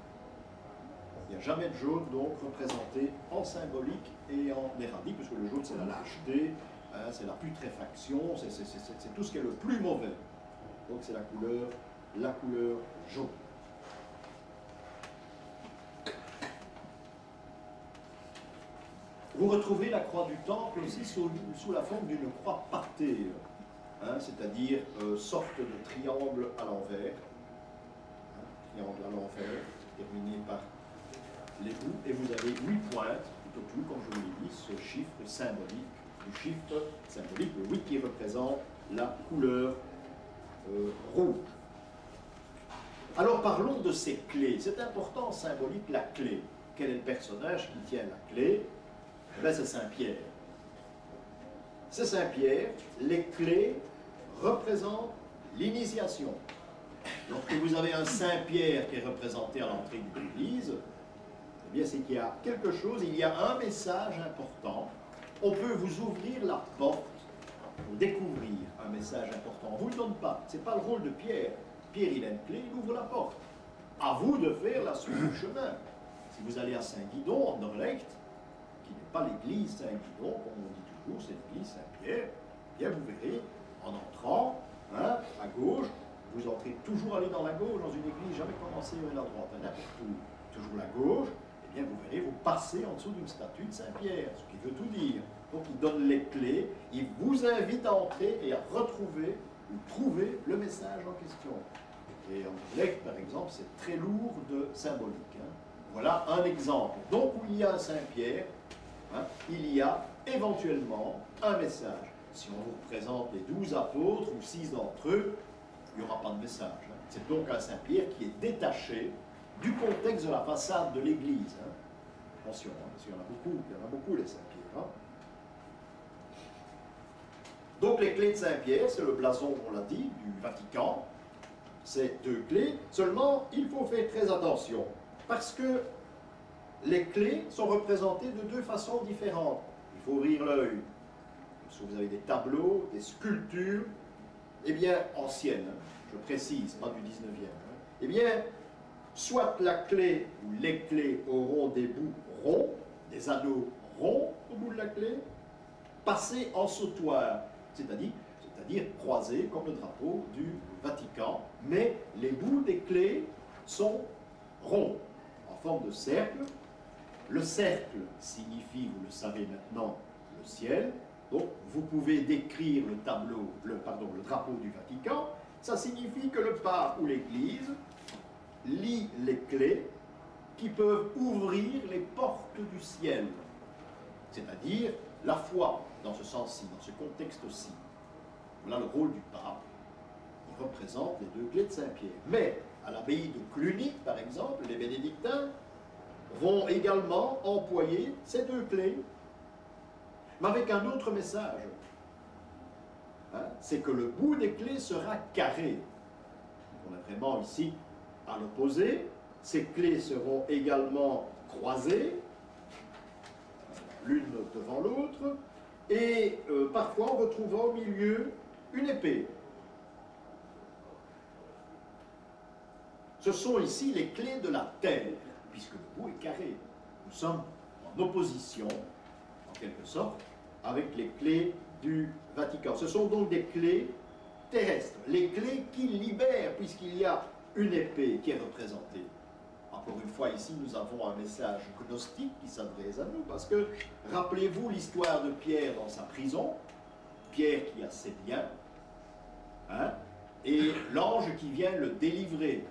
Il n'y a jamais de jaune donc représenté en symbolique et en héraldique, parce que le jaune c'est la lâcheté, hein, c'est la putréfaction, c'est tout ce qui est le plus mauvais. Donc c'est la couleur jaune. Vous retrouvez la croix du temple aussi sous la forme d'une croix partée, hein, c'est-à-dire sorte de triangle à l'envers, hein, triangle à l'envers, terminé par les bouts, et vous avez 8 pointes, tout autour, comme je vous l'ai dit, ce chiffre symbolique, du chiffre symbolique, le 8 qui représente la couleur rouge. Alors parlons de ces clés. C'est important, symbolique, la clé. Quel est le personnage qui tient la clé? Eh bien, c'est Saint-Pierre. C'est Saint-Pierre. Les clés représentent l'initiation. Lorsque vous avez un Saint-Pierre qui est représenté à l'entrée de l'église, eh bien, c'est qu'il y a quelque chose, il y a un message important. On peut vous ouvrir la porte pour découvrir un message important. On ne vous le donne pas. Ce n'est pas le rôle de Pierre. Pierre, il a une clé, il ouvre la porte. À vous de faire la suite du chemin. Si vous allez à Saint-Guidon, en Anderlecht, qui n'est pas l'église Saint-Guidon, comme on dit toujours, c'est l'église Saint-Pierre, eh bien vous verrez, en entrant, hein, à gauche, vous entrez toujours aller dans la gauche, dans une église, jamais commencer vers la droite, à n'importe où, toujours la gauche, eh bien vous verrez, vous passez en dessous d'une statue de Saint-Pierre, ce qui veut tout dire. Donc il donne les clés, il vous invite à entrer et à retrouver ou trouver le message en question. Et en Anderlecht, par exemple, c'est très lourd de symbolique. Hein. Voilà un exemple. Donc, où il y a un Saint-Pierre, hein, il y a éventuellement un message. Si on vous présente les 12 apôtres ou 6 d'entre eux, il n'y aura pas de message. Hein. C'est donc un Saint-Pierre qui est détaché du contexte de la façade de l'Église. Hein. Attention, hein, parce qu'il y en a beaucoup les Saint-Pierre. Hein. Donc les clés de Saint-Pierre, c'est le blason, on l'a dit, du Vatican. C'est 2 clés. Seulement, il faut faire très attention. Parce que les clés sont représentées de 2 façons différentes. Il faut ouvrir l'œil. Si vous avez des tableaux, des sculptures, eh bien, anciennes, hein, je précise, pas du 19e. Hein, eh bien, soit la clé ou les clés auront des bouts ronds, des anneaux ronds au bout de la clé, passés en sautoir, c'est-à-dire croisés comme le drapeau du Vatican, mais les bouts des clés sont ronds, en forme de cercle. Le cercle signifie, vous le savez maintenant, le ciel. Donc, vous pouvez décrire le drapeau du Vatican. Ça signifie que le pape ou l'Église lit les clés qui peuvent ouvrir les portes du ciel. C'est-à-dire la foi, dans ce sens-ci, dans ce contexte-ci. Voilà le rôle du pape. qui représente les deux clés de Saint-Pierre. Mais à l'abbaye de Cluny, par exemple, les bénédictins vont également employer ces deux clés, mais avec un autre message. Hein, c'est que le bout des clés sera carré. On est vraiment ici à l'opposé. Ces clés seront également croisées, l'une devant l'autre, et parfois on retrouvera au milieu une épée. Ce sont ici les clés de la terre, puisque le bout est carré. Nous sommes en opposition, en quelque sorte, avec les clés du Vatican. Ce sont donc des clés terrestres, les clés qui libèrent, puisqu'il y a une épée qui est représentée. Encore une fois, ici, nous avons un message gnostique qui s'adresse à nous, parce que, rappelez-vous l'histoire de Pierre dans sa prison, Pierre qui a ses biens, hein, et l'ange qui vient le délivrer.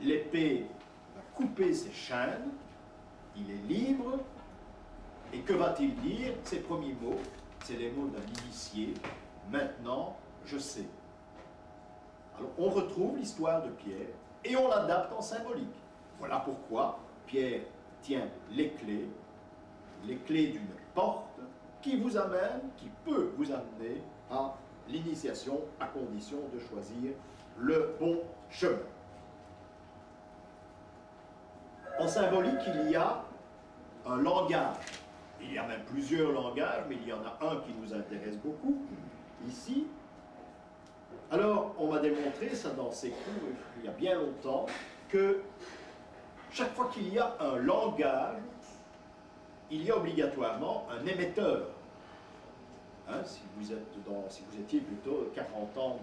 L'épée va couper ses chaînes, il est libre, et que va-t-il dire? Ses premiers mots, c'est les mots d'un initié, maintenant je sais. Alors on retrouve l'histoire de Pierre, et on l'adapte en symbolique. Voilà pourquoi Pierre tient les clés d'une porte qui vous amène, qui peut vous amener à l'initiation, à condition de choisir le bon chemin. En symbolique, il y a un langage. Il y a même plusieurs langages, mais il y en a un qui nous intéresse beaucoup, ici. Alors, on m'a démontré, ça dans ces cours, il y a bien longtemps, que chaque fois qu'il y a un langage, il y a obligatoirement un émetteur. Hein, si vous étiez plutôt 40 ans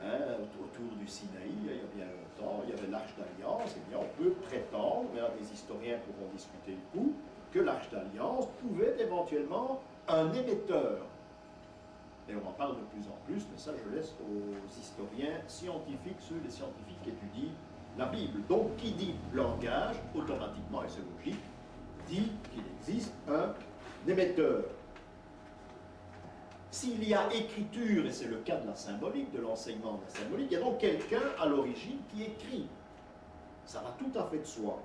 autour du Sinaï, il y a bien longtemps, il y avait l'Arche d'Alliance, eh bien on peut prétendre, mais là des historiens pourront discuter le coup, que l'Arche d'Alliance pouvait éventuellement un émetteur. Et on en parle de plus en plus, mais ça je laisse aux historiens scientifiques, les scientifiques qui étudient la Bible. Donc qui dit langage, automatiquement, et c'est logique, dit qu'il existe un émetteur. S'il y a écriture, et c'est le cas de la symbolique, de l'enseignement de la symbolique, il y a donc quelqu'un à l'origine qui écrit. Ça va tout à fait de soi.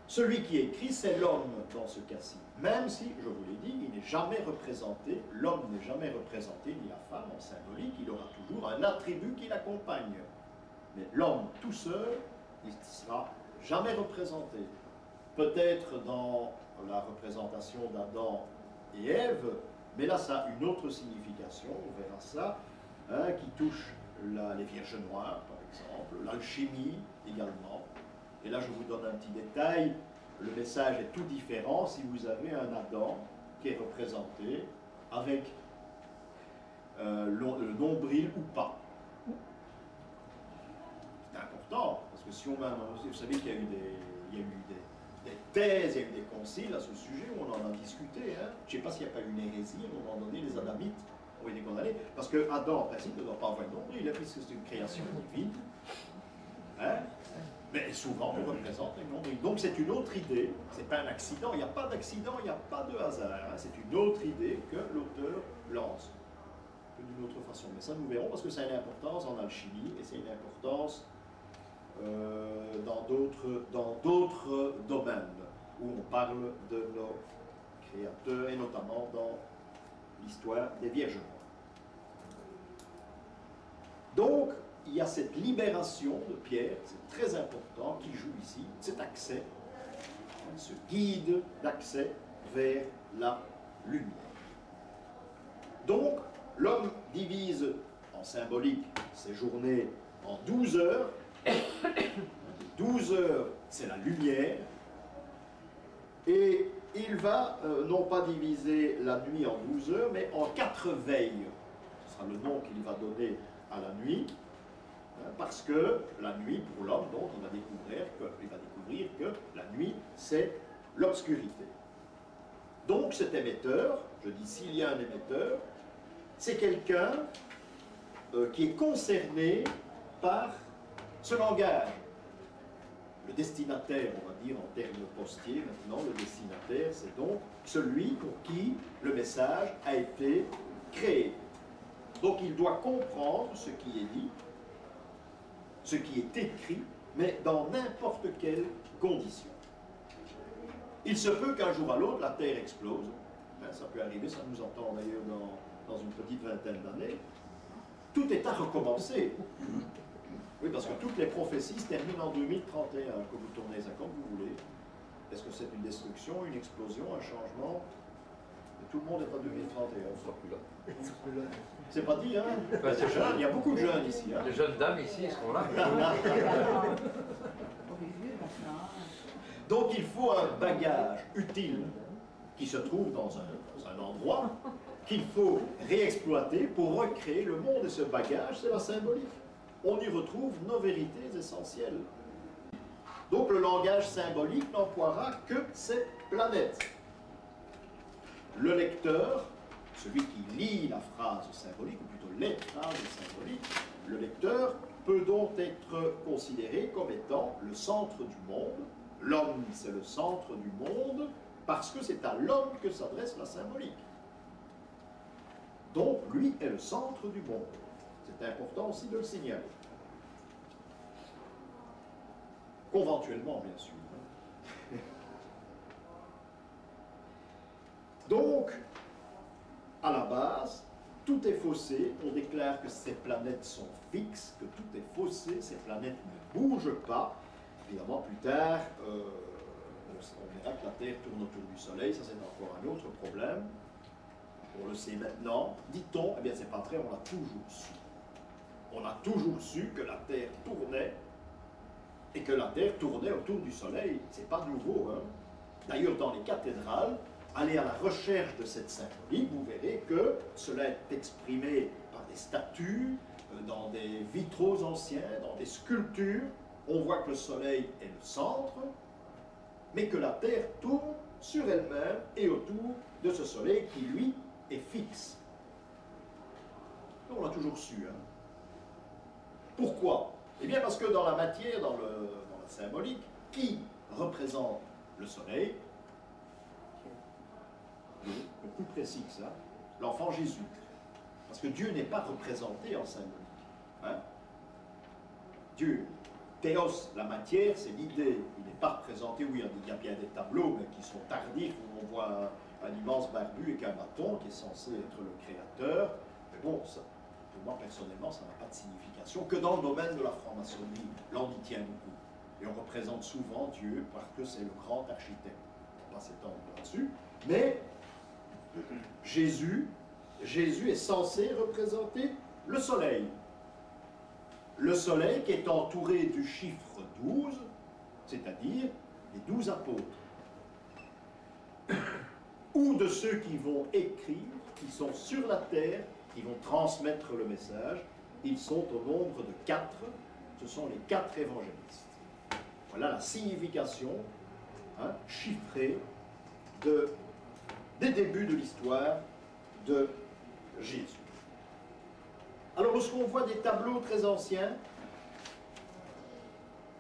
Celui qui écrit, c'est l'homme dans ce cas-ci. Même si, je vous l'ai dit, il n'est jamais représenté, l'homme n'est jamais représenté, ni la femme en symbolique, il aura toujours un attribut qui l'accompagne. Mais l'homme tout seul, il ne sera jamais représenté. Peut-être dans la représentation d'Adam et Ève, mais là ça a une autre signification, on verra ça, hein, qui touche les Vierges Noires par exemple, l'alchimie également. Et là je vous donne un petit détail, le message est tout différent si vous avez un Adam qui est représenté avec le nombril ou pas. C'est important, parce que si on met vous savez qu'il y a eu des thèses, il y a eu des conciles à ce sujet où on en a discuté. Hein. Je ne sais pas s'il n'y a pas eu une hérésie, à un moment donné, les Adamites ont été condamnés, parce que Adam, en principe, ne doit pas avoir de nombril, puisque c'est une création divine. Hein. Mais souvent, on représente un nombril. Donc c'est une autre idée, c'est pas un accident, il n'y a pas d'accident, il n'y a pas de hasard. Hein. C'est une autre idée que l'auteur lance, d'une autre façon. Mais ça, nous verrons, parce que ça a une importance en alchimie, et c'est une importance dans d'autres domaines où on parle de nos créateurs, et notamment dans l'histoire des Vierges Noires. Donc, il y a cette libération de Pierre, c'est très important, qui joue ici, cet accès, ce guide d'accès vers la lumière. Donc, l'homme divise en symbolique ses journées en 12 heures. 12 heures, c'est la lumière, et il va non pas diviser la nuit en 12 heures, mais en 4 veilles. Ce sera le nom qu'il va donner à la nuit, hein, parce que la nuit, pour l'homme, donc, il va découvrir que la nuit, c'est l'obscurité. Donc cet émetteur, je dis s'il y a un émetteur, c'est quelqu'un qui est concerné par ce langage. Le destinataire, on va dire en termes postiers maintenant, le destinataire, c'est donc celui pour qui le message a été créé. Donc Donc il doit comprendre ce qui est dit, ce qui est écrit, mais dans n'importe quelle condition. Il se peut qu'un jour à l'autre, la Terre explose. Ça peut arriver, ça nous entend d'ailleurs dans une petite vingtaine d'années. Tout est à recommencer. Oui, parce que toutes les prophéties se terminent en 2031, que vous tournez ça comme vous voulez. Est-ce que c'est une destruction, une explosion, un changement? Et tout le monde est en 2031. On ne sera plus là. C'est pas dit, hein? Bah, c'est jeune. Il y a beaucoup de jeunes ici. Hein? Les jeunes dames ici seront là. On est vieux maintenant. Donc il faut un bagage utile qui se trouve dans un endroit qu'il faut réexploiter pour recréer le monde. Et ce bagage, c'est la symbolique. On y retrouve nos vérités essentielles. Donc le langage symbolique n'emploiera que cette planète. Le lecteur, celui qui lit la phrase symbolique, ou plutôt les phrases symboliques, le lecteur peut donc être considéré comme étant le centre du monde. L'homme, c'est le centre du monde, parce que c'est à l'homme que s'adresse la symbolique. Donc, lui est le centre du monde. C'est important aussi de le signaler. Conventuellement, bien sûr. Donc, à la base, tout est faussé. On déclare que ces planètes sont fixes, que tout est faussé, ces planètes ne bougent pas. Évidemment, plus tard, on verra que la Terre tourne autour du Soleil, ça c'est encore un autre problème. On le sait maintenant. Dit-on, eh bien c'est pas vrai, on l'a toujours su. On a toujours su que la Terre tournait, et que la Terre tournait autour du Soleil. C'est pas nouveau, hein. D'ailleurs, dans les cathédrales, allez à la recherche de cette symbolique, vous verrez que cela est exprimé par des statues, dans des vitraux anciens, dans des sculptures. On voit que le Soleil est le centre, mais que la Terre tourne sur elle-même et autour de ce Soleil qui, lui, est fixe. On l'a toujours su. Hein. Pourquoi? Eh bien parce que dans la matière, dans la symbolique, qui représente le Soleil? Le plus précis que ça, l'enfant Jésus. Parce que Dieu n'est pas représenté en symbolique. Hein? Dieu, théos, la matière, c'est l'idée. Il n'est pas représenté, oui, il y a bien des tableaux, mais qui sont tardifs, où on voit un immense barbu avec un bâton qui est censé être le créateur. Mais bon, ça, pour moi, personnellement, ça n'a pas de signification que dans le domaine de la franc-maçonnerie. Là, on y tient beaucoup. Et on représente souvent Dieu parce que c'est le grand architecte. On ne va pas s'étendre là-dessus. Mais Jésus est censé représenter le soleil. Le soleil qui est entouré du chiffre 12, c'est-à-dire les 12 apôtres. Ou de ceux qui vont écrire, qui sont sur la terre, qui vont transmettre le message. Ils sont au nombre de 4. Ce sont les 4 évangélistes. Voilà la signification chiffrée des débuts de l'histoire de Jésus. Alors, lorsqu'on voit des tableaux très anciens,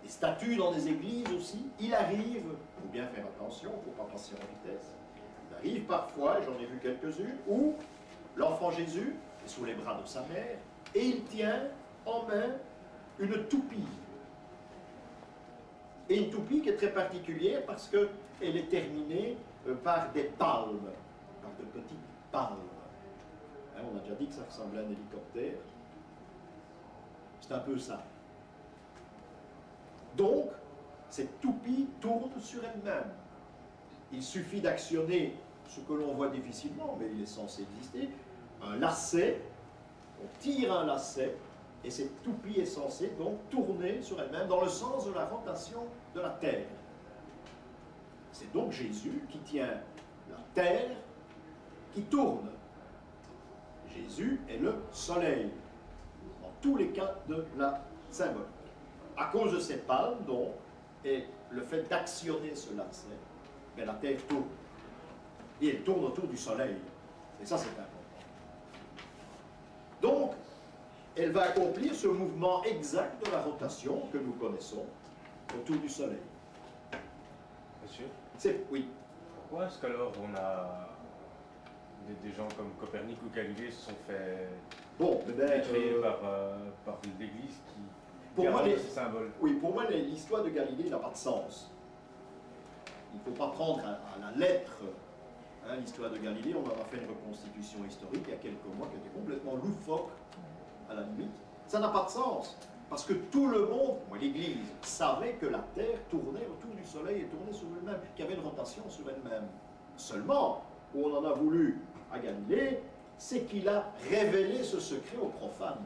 des statues dans des églises aussi, il arrive, il faut bien faire attention, il ne faut pas passer en vitesse, il arrive parfois, et j'en ai vu quelques-unes, où l'enfant Jésus est sous les bras de sa mère, et il tient en main une toupie. Et une toupie qui est très particulière parce qu'elle est terminée par des palmes, par de petites palmes. Hein, on a déjà dit que ça ressemblait à un hélicoptère. C'est un peu ça. Donc, cette toupie tourne sur elle-même. Il suffit d'actionner ce que l'on voit difficilement, mais il est censé exister, un lacet. On tire un lacet, et cette toupie est censée donc tourner sur elle-même dans le sens de la rotation de la Terre. C'est donc Jésus qui tient la Terre qui tourne. Jésus est le soleil, dans tous les cas de la symbolique. À cause de ces palmes, donc, et le fait d'actionner ce lacet, mais la Terre tourne. Et elle tourne autour du soleil. Et ça, c'est important. Donc, elle va accomplir ce mouvement exact de la rotation que nous connaissons autour du soleil. Monsieur, Oui. pourquoi est-ce qu'alors on a des gens comme Copernic ou Galilée se sont fait Bon, détruire par l'Église qui pour moi, garde ces symboles. oui, pour moi, l'histoire de Galilée n'a pas de sens. Il ne faut pas prendre à la lettre l'histoire de Galilée. On en a fait une reconstitution historique il y a quelques mois qui était complètement loufoque, à la limite. Ça n'a pas de sens. Parce que tout le monde, l'Église, savait que la Terre tournait autour du Soleil et tournait sur elle-même, qu'il y avait une rotation sur elle-même. Seulement, où on en a voulu à Galilée, c'est qu'il a révélé ce secret aux profanes.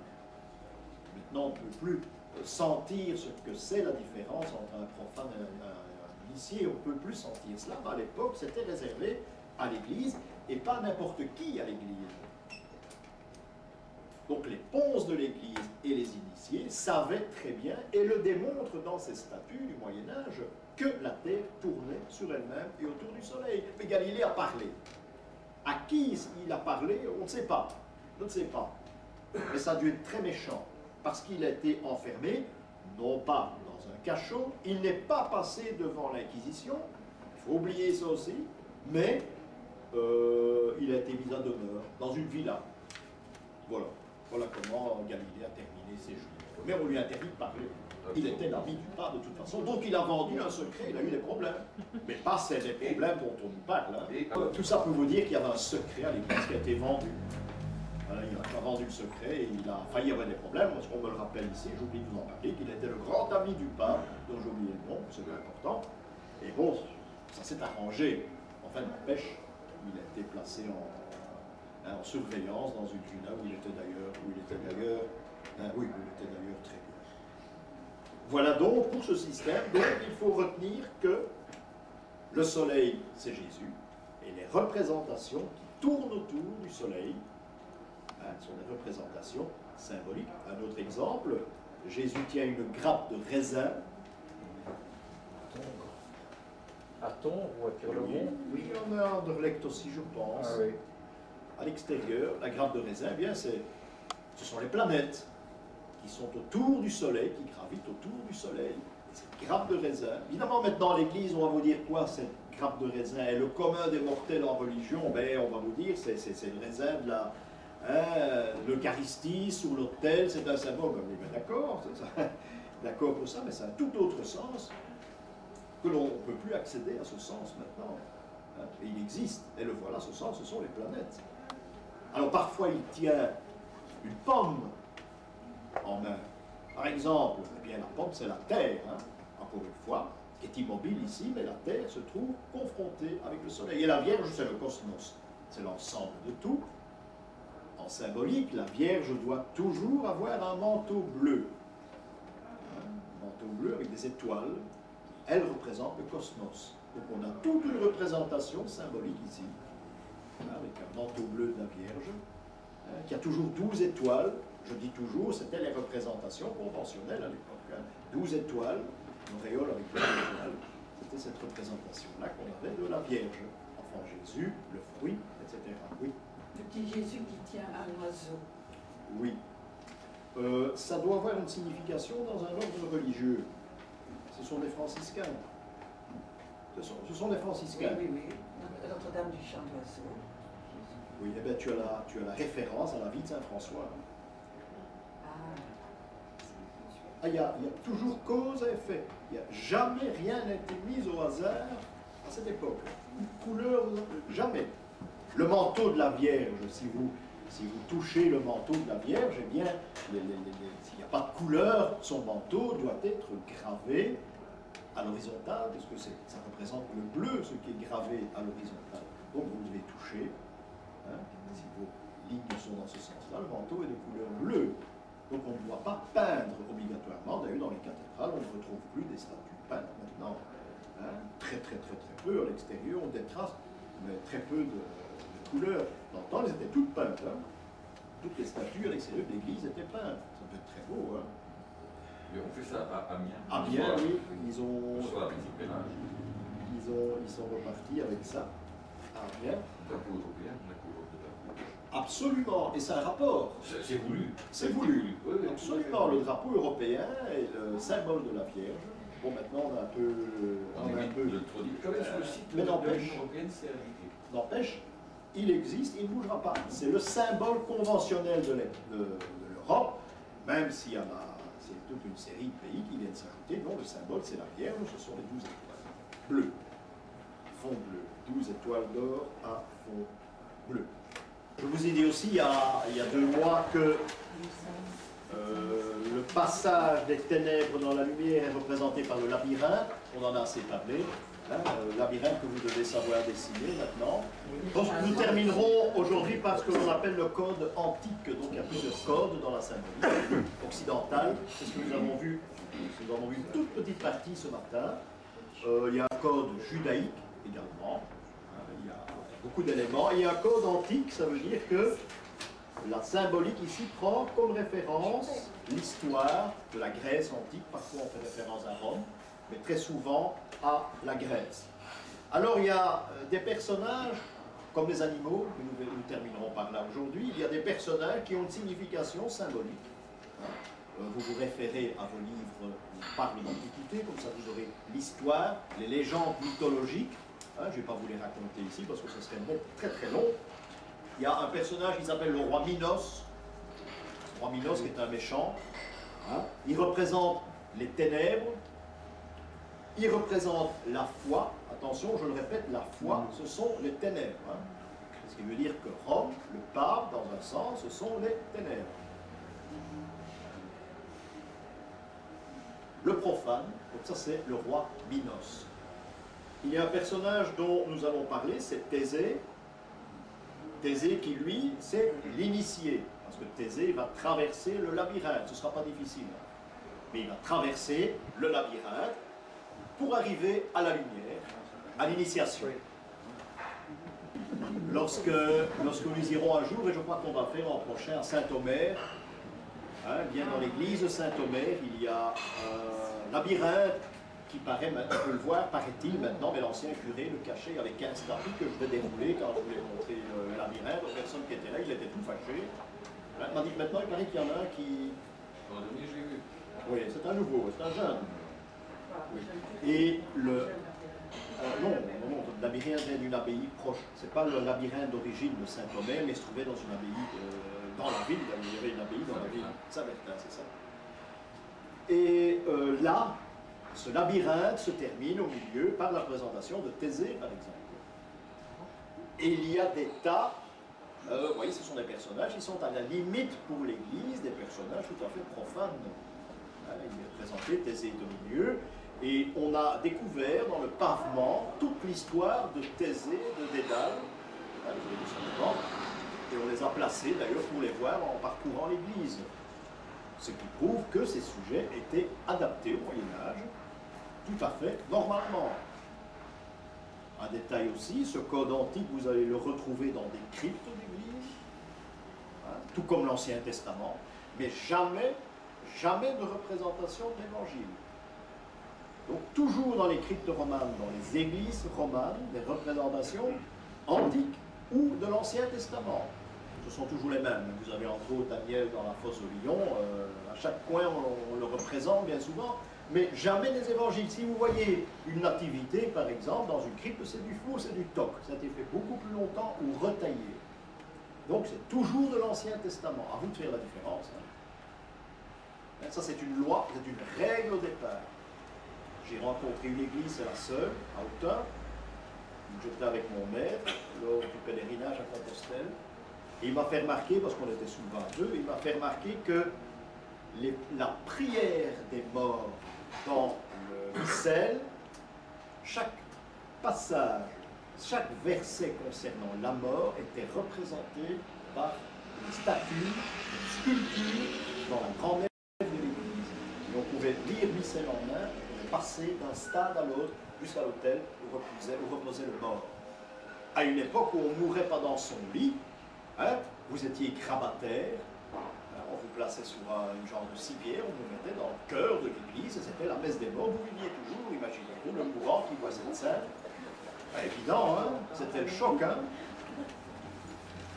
Maintenant, on ne peut plus sentir ce que c'est la différence entre un profane et un initié. On ne peut plus sentir cela, mais à l'époque, c'était réservé à l'Église et pas n'importe qui à l'Église. Donc les ponces de l'Église et les initiés savaient très bien, et le démontrent dans ces statues du Moyen-Âge, que la Terre tournait sur elle-même et autour du Soleil. Mais Galilée a parlé. À qui il a parlé, on ne sait pas. On ne sait pas. Mais ça a dû être très méchant, parce qu'il a été enfermé, non pas dans un cachot, il n'est pas passé devant l'Inquisition, il faut oublier ça aussi, mais il a été mis à demeure dans une villa. Voilà. Voilà comment Galilée a terminé ses jours. Mais on lui a interdit de parler. Il était l'ami du pape de toute façon. Donc il a vendu un secret, il a eu des problèmes. Mais pas c'est des problèmes dont on nous parle. Tout ça pour vous dire qu'il y avait un secret à l'Église qui a été vendu. Voilà, il a vendu le secret et il a failli avoir des problèmes. Parce qu'on me le rappelle ici, j'oublie de vous en parler, qu'il était le grand ami du pape, dont j'ai oublié le nom, c'est important. Et bon, ça s'est arrangé. Enfin, n'empêche, il a été placé en surveillance dans une villa où il était d'ailleurs très bien. Voilà donc pour ce système. Donc il faut retenir que le Soleil, c'est Jésus, et les représentations qui tournent autour du Soleil sont des représentations symboliques. Un autre exemple, Jésus tient une grappe de raisin. À Tongres ou à Purlemont? Oui, il y en a à Anderlecht aussi, je pense. Ah oui. À l'extérieur, la grappe de raisin, eh bien, ce sont les planètes qui sont autour du Soleil, qui gravitent autour du Soleil. Et cette grappe de raisin, évidemment, maintenant, l'Église, on va vous dire quoi, cette grappe de raisin? Et le commun des mortels en religion, ben, on va vous dire, c'est le raisin de l'Eucharistie sur l'autel, c'est un symbole. Ben, oui, d'accord, d'accord pour ça, mais c'est un tout autre sens que l'on ne peut plus accéder à ce sens maintenant. Et il existe, et le voilà, ce sens, ce sont les planètes. Alors parfois il tient une pomme en main. Par exemple, eh bien, la pomme c'est la Terre, encore une fois, qui est immobile ici, mais la Terre se trouve confrontée avec le Soleil. Et la Vierge c'est le cosmos, c'est l'ensemble de tout. En symbolique, la Vierge doit toujours avoir un manteau bleu. Un manteau bleu avec des étoiles. Elle représente le cosmos. Donc on a toute une représentation symbolique ici, avec un manteau bleu de la Vierge, qui a toujours 12 étoiles. Je dis toujours, c'était les représentations conventionnelles à l'époque. 12 étoiles, une auréole avec 12 étoiles. C'était cette représentation-là qu'on avait de la Vierge. Enfant Jésus, le fruit, etc. Oui. Petit Jésus qui tient un oiseau. Oui. Ça doit avoir une signification dans un ordre religieux. Ce sont des franciscains. Ce sont des franciscains. Oui, oui, oui. Notre-Dame du Chant d'Oiseau. Oui, eh bien, tu as la référence à la vie de Saint François. Il y a toujours cause et effet. Jamais rien n'a été mis au hasard à cette époque. Une couleur, jamais. Le manteau de la Vierge, si vous touchez le manteau de la Vierge, eh bien, s'il n'y a pas de couleur, son manteau doit être gravé à l'horizontale, parce que ça représente le bleu, ce qui est gravé à l'horizontale. Donc vous devez toucher, si vos lignes sont dans ce sens-là, le manteau est de couleur bleue. Donc on ne doit pas peindre obligatoirement. D'ailleurs, dans les cathédrales, on ne retrouve plus des statues peintes maintenant. Très peu à l'extérieur, on a des traces, mais très peu de couleurs. Dans le temps, elles étaient toutes peintes. Toutes les statues à l'extérieur de l'église étaient peintes. Ça peut être très beau. Mais on fait ça à Amiens. Amiens, oui. Ils sont repartis avec ça. À Amiens. Drapeau européen, on a couleur de drapeau. Absolument. Et c'est un rapport. C'est voulu. C'est voulu. Oui, oui, absolument. Le drapeau européen est le symbole de la Vierge. Bon, maintenant, on a un peu... On est un peu de trop dit. Quand même, sur le site mais de n'empêche, l'Union européenne, c'est indiqué. n'empêche, il existe, il ne bougera pas. C'est le symbole conventionnel de l'Europe, même s'il y en a, c'est toute une série de pays qui viennent s'ajouter. Non, le symbole, c'est la Vierge, ce sont les 12 étoiles bleues, fond bleu, 12 étoiles d'or à fond bleu. Je vous ai dit aussi, il y a 2 mois, que le passage des ténèbres dans la lumière est représenté par le labyrinthe. On en a assez parlé. Hein, le labyrinthe que vous devez savoir dessiner maintenant. Donc, nous terminerons aujourd'hui par ce que l'on appelle le code antique. Donc il y a plusieurs codes dans la symbolique occidentale. C'est ce que nous avons vu. Nous avons vu une toute petite partie ce matin. Il y a un code judaïque également. Il y a beaucoup d'éléments. Il y a un code antique, ça veut dire que la symbolique ici prend comme référence l'histoire de la Grèce antique. Parfois on fait référence à Rome, mais très souvent à la Grèce. Alors il y a des personnages, comme les animaux, que nous terminerons par là aujourd'hui, il y a des personnages qui ont une signification symbolique. Vous vous référez à vos livres qui parlent d'Antiquité, comme ça vous aurez l'histoire, les légendes mythologiques. Je ne vais pas vous les raconter ici parce que ce serait très très long. Il y a un personnage qui s'appelle le roi Minos. Le roi Minos qui est un méchant. Il représente les ténèbres. Il représente la foi. Attention, je le répète, la foi, ce sont les ténèbres. Ce qui veut dire que Rome, le pape, dans un sens, ce sont les ténèbres. Le profane, donc ça c'est le roi Minos. Il y a un personnage dont nous allons parler, c'est Thésée. Thésée qui, lui, c'est l'initié. Parce que Thésée va traverser le labyrinthe. Ce ne sera pas difficile. Mais il va traverser le labyrinthe pour arriver à la lumière, à l'initiation. Lorsque nous irons un jour, et je crois qu'on va faire l'an prochain à Saint-Omer, bien dans l'église de Saint-Omer, il y a un labyrinthe qui paraît, on peut le voir, paraît-il maintenant, mais l'ancien curé le cachait avec 15 tapis que je vais dérouler quand je voulais montrer le labyrinthe aux personnes qui étaient là, il était tout fâché. Il m'a dit que maintenant, il paraît qu'il y en a un qui... Dans le dernier, j'ai vu. Oui, c'est un nouveau, c'est un jeune. Oui. Et le... non, le labyrinthe vient d'une abbaye proche. C'est pas le labyrinthe d'origine de Saint-Omer, mais il se trouvait dans une abbaye, dans la ville, il y avait une abbaye dans la ville. Saint-Bertin, c'est ça. Et là, ce labyrinthe se termine au milieu par la présentation de Thésée, par exemple. Et il y a des tas, vous voyez, ce sont des personnages qui sont à la limite pour l'Église, des personnages tout à fait profanes. Il est présenté, Thésée est au milieu, et on a découvert dans le pavement toute l'histoire de Thésée, de Dédale, et on les a placés d'ailleurs pour les voir en parcourant l'Église. Ce qui prouve que ces sujets étaient adaptés au Moyen-Âge, tout à fait normalement. Un détail aussi, ce code antique, vous allez le retrouver dans des cryptes d'église, tout comme l'Ancien Testament, mais jamais de représentation de l'Évangile. Donc toujours dans les cryptes romanes, dans les églises romanes, des représentations antiques ou de l'Ancien Testament. Ce sont toujours les mêmes. Vous avez entre autres Daniel dans la fosse de Lion, à chaque coin on le représente bien souvent, mais jamais des évangiles. Si vous voyez une nativité, par exemple, dans une crypte, c'est du faux, c'est du toc. Ça a été fait beaucoup plus longtemps ou retaillé. Donc c'est toujours de l'Ancien Testament. À vous de faire la différence. Ça c'est une loi, c'est une règle au départ. J'ai rencontré une église, c'est la seule, à Autun. J'étais avec mon maître lors du pèlerinage à Compostelle. Et il m'a fait remarquer, parce qu'on était sous le 22, il m'a fait remarquer que la prière des morts dans le missel, chaque passage, chaque verset concernant la mort était représenté par une statue, une sculpture dans la grande nef de l'église. Et on pouvait lire missel en main, et passer d'un stade à l'autre jusqu'à l'autel où reposait le mort. À une époque où on ne mourait pas dans son lit, vous étiez grabataire, on vous plaçait sur une genre de civière, on vous mettait dans le cœur de l'église, et c'était la messe des morts, vous viviez toujours, imaginez-vous, le mourant qui voit cette scène. Évident, c'était le choc,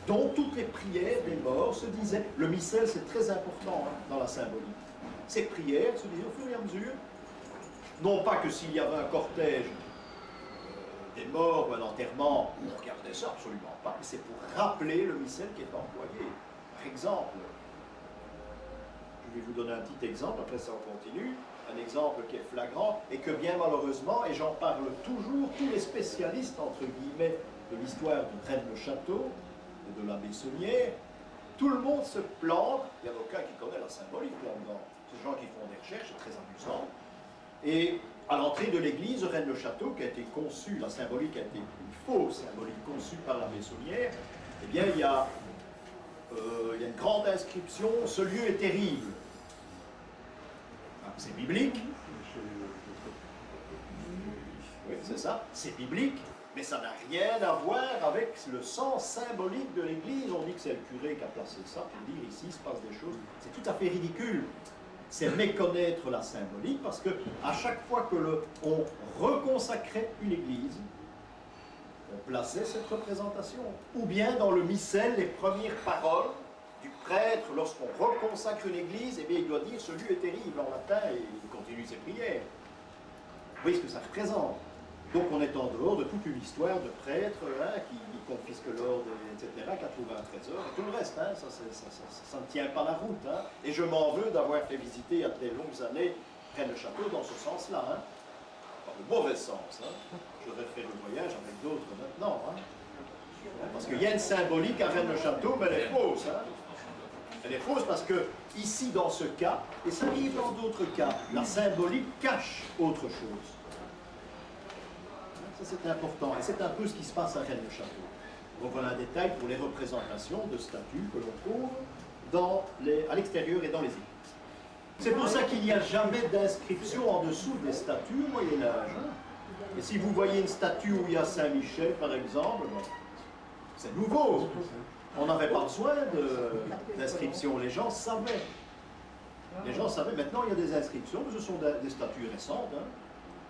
dont toutes les prières des morts se disaient, le missel c'est très important dans la symbolique, ces prières se disaient au fur et à mesure, non pas que s'il y avait un cortège des morts ou un enterrement, on regardait ça absolument pas, mais c'est pour rappeler le missel qui est employé. Par exemple, je vais vous donner un petit exemple, après ça on continue, un exemple qui est flagrant, et que bien malheureusement, et j'en parle toujours, tous les spécialistes, entre guillemets, de l'histoire de Rennes-le-Château et de la Bessonnière, tout le monde se plante, il n'y a aucun qui connaît la symbolique là-dedans. C'est des gens qui font des recherches, c'est très amusant. Et à l'entrée de l'église Rennes-le-Château, qui a été conçue, la symbolique a été une fausse symbolique conçue par la Bessonnière, eh bien il y a une grande inscription, ce lieu est terrible. C'est biblique. Oui, c'est ça, c'est biblique, mais ça n'a rien à voir avec le sens symbolique de l'église. On dit que c'est le curé qui a placé ça pour dire ici il se passe des choses. C'est tout à fait ridicule. C'est méconnaître la symbolique, parce que à chaque fois que on reconsacrait une église, on plaçait cette représentation. Ou bien dans le missel, les premières paroles du prêtre, lorsqu'on reconsacre une église, eh bien, il doit dire « ce lieu est terrible » en latin, et il continue ses prières. Vous voyez ce que ça représente. Donc on est en dehors de toute une histoire de prêtres qui confisquent l'or, etc., qui a trouvé un trésor, et tout le reste, ça ne tient pas la route. Et je m'en veux d'avoir fait visiter il y a des longues années Rennes-le-Château dans ce sens-là. Dans le mauvais sens. Je devrais faire le voyage avec d'autres maintenant. Parce qu'il y a une symbolique à Rennes-le-Château, mais elle est fausse. Elle est fausse parce que, ici, dans ce cas, et ça arrive dans d'autres cas, la symbolique cache autre chose. Ça, c'est important. Et c'est un peu ce qui se passe à Rennes-le-Château. Donc, voilà un détail pour les représentations de statues que l'on trouve à l'extérieur et dans les églises. C'est pour ça qu'il n'y a jamais d'inscription en dessous des statues au Moyen-Âge. Et si vous voyez une statue où il y a Saint-Michel, par exemple, c'est nouveau. On n'avait pas besoin d'inscription. Les gens savaient. Les gens savaient. Maintenant, il y a des inscriptions, mais ce sont des statues récentes.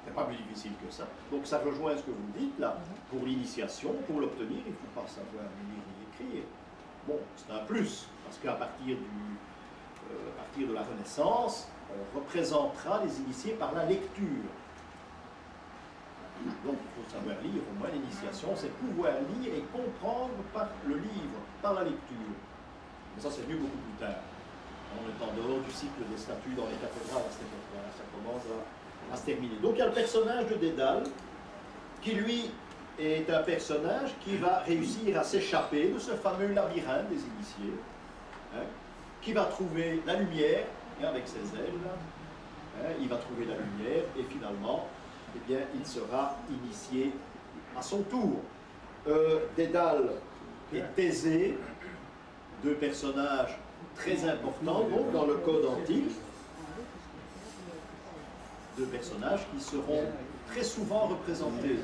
C'est pas plus difficile que ça. Donc ça rejoint ce que vous dites là. Pour l'initiation, pour l'obtenir, il ne faut pas savoir lire ni écrire. Bon, c'est un plus, parce qu'à partir de la Renaissance, on représentera les initiés par la lecture. Donc il faut savoir lire, au moins l'initiation, c'est pouvoir lire et comprendre par le livre, par la lecture. Mais ça c'est venu beaucoup plus tard. On est en dehors du cycle des statues dans les cathédrales à cette époque-là, ça commence à se terminer. Donc il y a le personnage de Dédale, qui lui est un personnage qui va réussir à s'échapper de ce fameux labyrinthe des initiés, qui va trouver la lumière, avec ses ailes, il va trouver la lumière, et finalement, eh bien, il sera initié à son tour. Dédale et Thésée, deux personnages très importants donc, dans le code antique, deux personnages qui seront très souvent représentés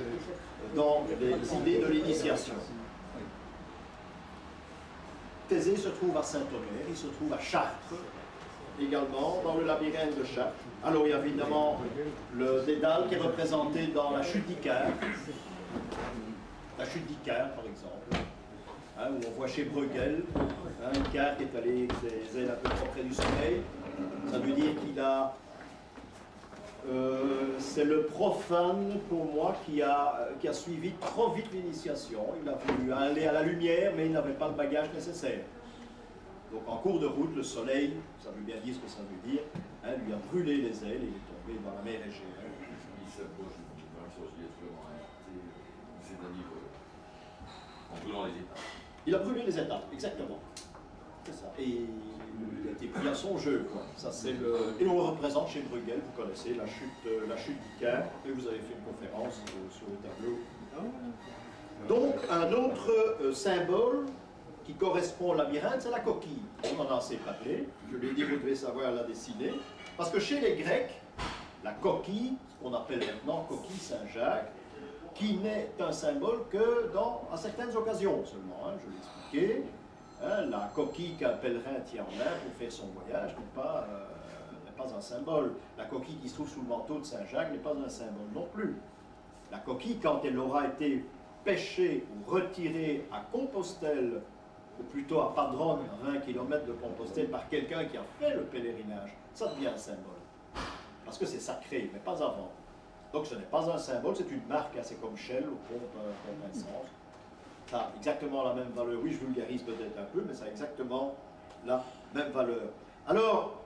dans les idées de l'initiation. Thésée se trouve à Saint-Omer, il se trouve à Chartres, également dans le labyrinthe de Chartres. Alors il y a évidemment le Dédale qui est représenté dans la chute d'Icare. La chute d'Icare, par exemple, où on voit chez Bruegel, Icare qui est allé avec ses ailes un peu trop près du soleil. Ça veut dire qu'il a... c'est le profane, pour moi, qui a suivi trop vite l'initiation. Il a voulu aller à la lumière, mais il n'avait pas le bagage nécessaire. Donc en cours de route, le soleil, ça veut bien dire ce que ça veut dire, lui a brûlé les ailes et il est tombé dans la mer Égée. En brûlant les étapes. Il a brûlé les étapes, exactement. C'est ça. Et il a été pris à son jeu, quoi. Ça, c'est et on le représente chez Bruegel, vous connaissez la chute d'Icare, et vous avez fait une conférence sur le tableau. Donc, un autre symbole qui correspond au labyrinthe, c'est la coquille. On en a assez parlé, je l'ai dit, vous devez savoir la dessiner. Parce que chez les Grecs, la coquille, ce qu'on appelle maintenant coquille Saint-Jacques, qui n'est un symbole que à certaines occasions seulement, je l'ai expliqué. La coquille qu'un pèlerin tient en main pour faire son voyage n'est pas un symbole. La coquille qui se trouve sous le manteau de Saint-Jacques n'est pas un symbole non plus. La coquille, quand elle aura été pêchée ou retirée à Compostelle, ou plutôt à Padrone, à 20 km de Compostelle, par quelqu'un qui a fait le pèlerinage, ça devient un symbole. Parce que c'est sacré, mais pas avant. Donc ce n'est pas un symbole, c'est une marque, hein, c'est comme Shell ou pompe essence. Ça a exactement la même valeur. Oui, je vulgarise peut-être un peu, mais ça a exactement la même valeur. Alors,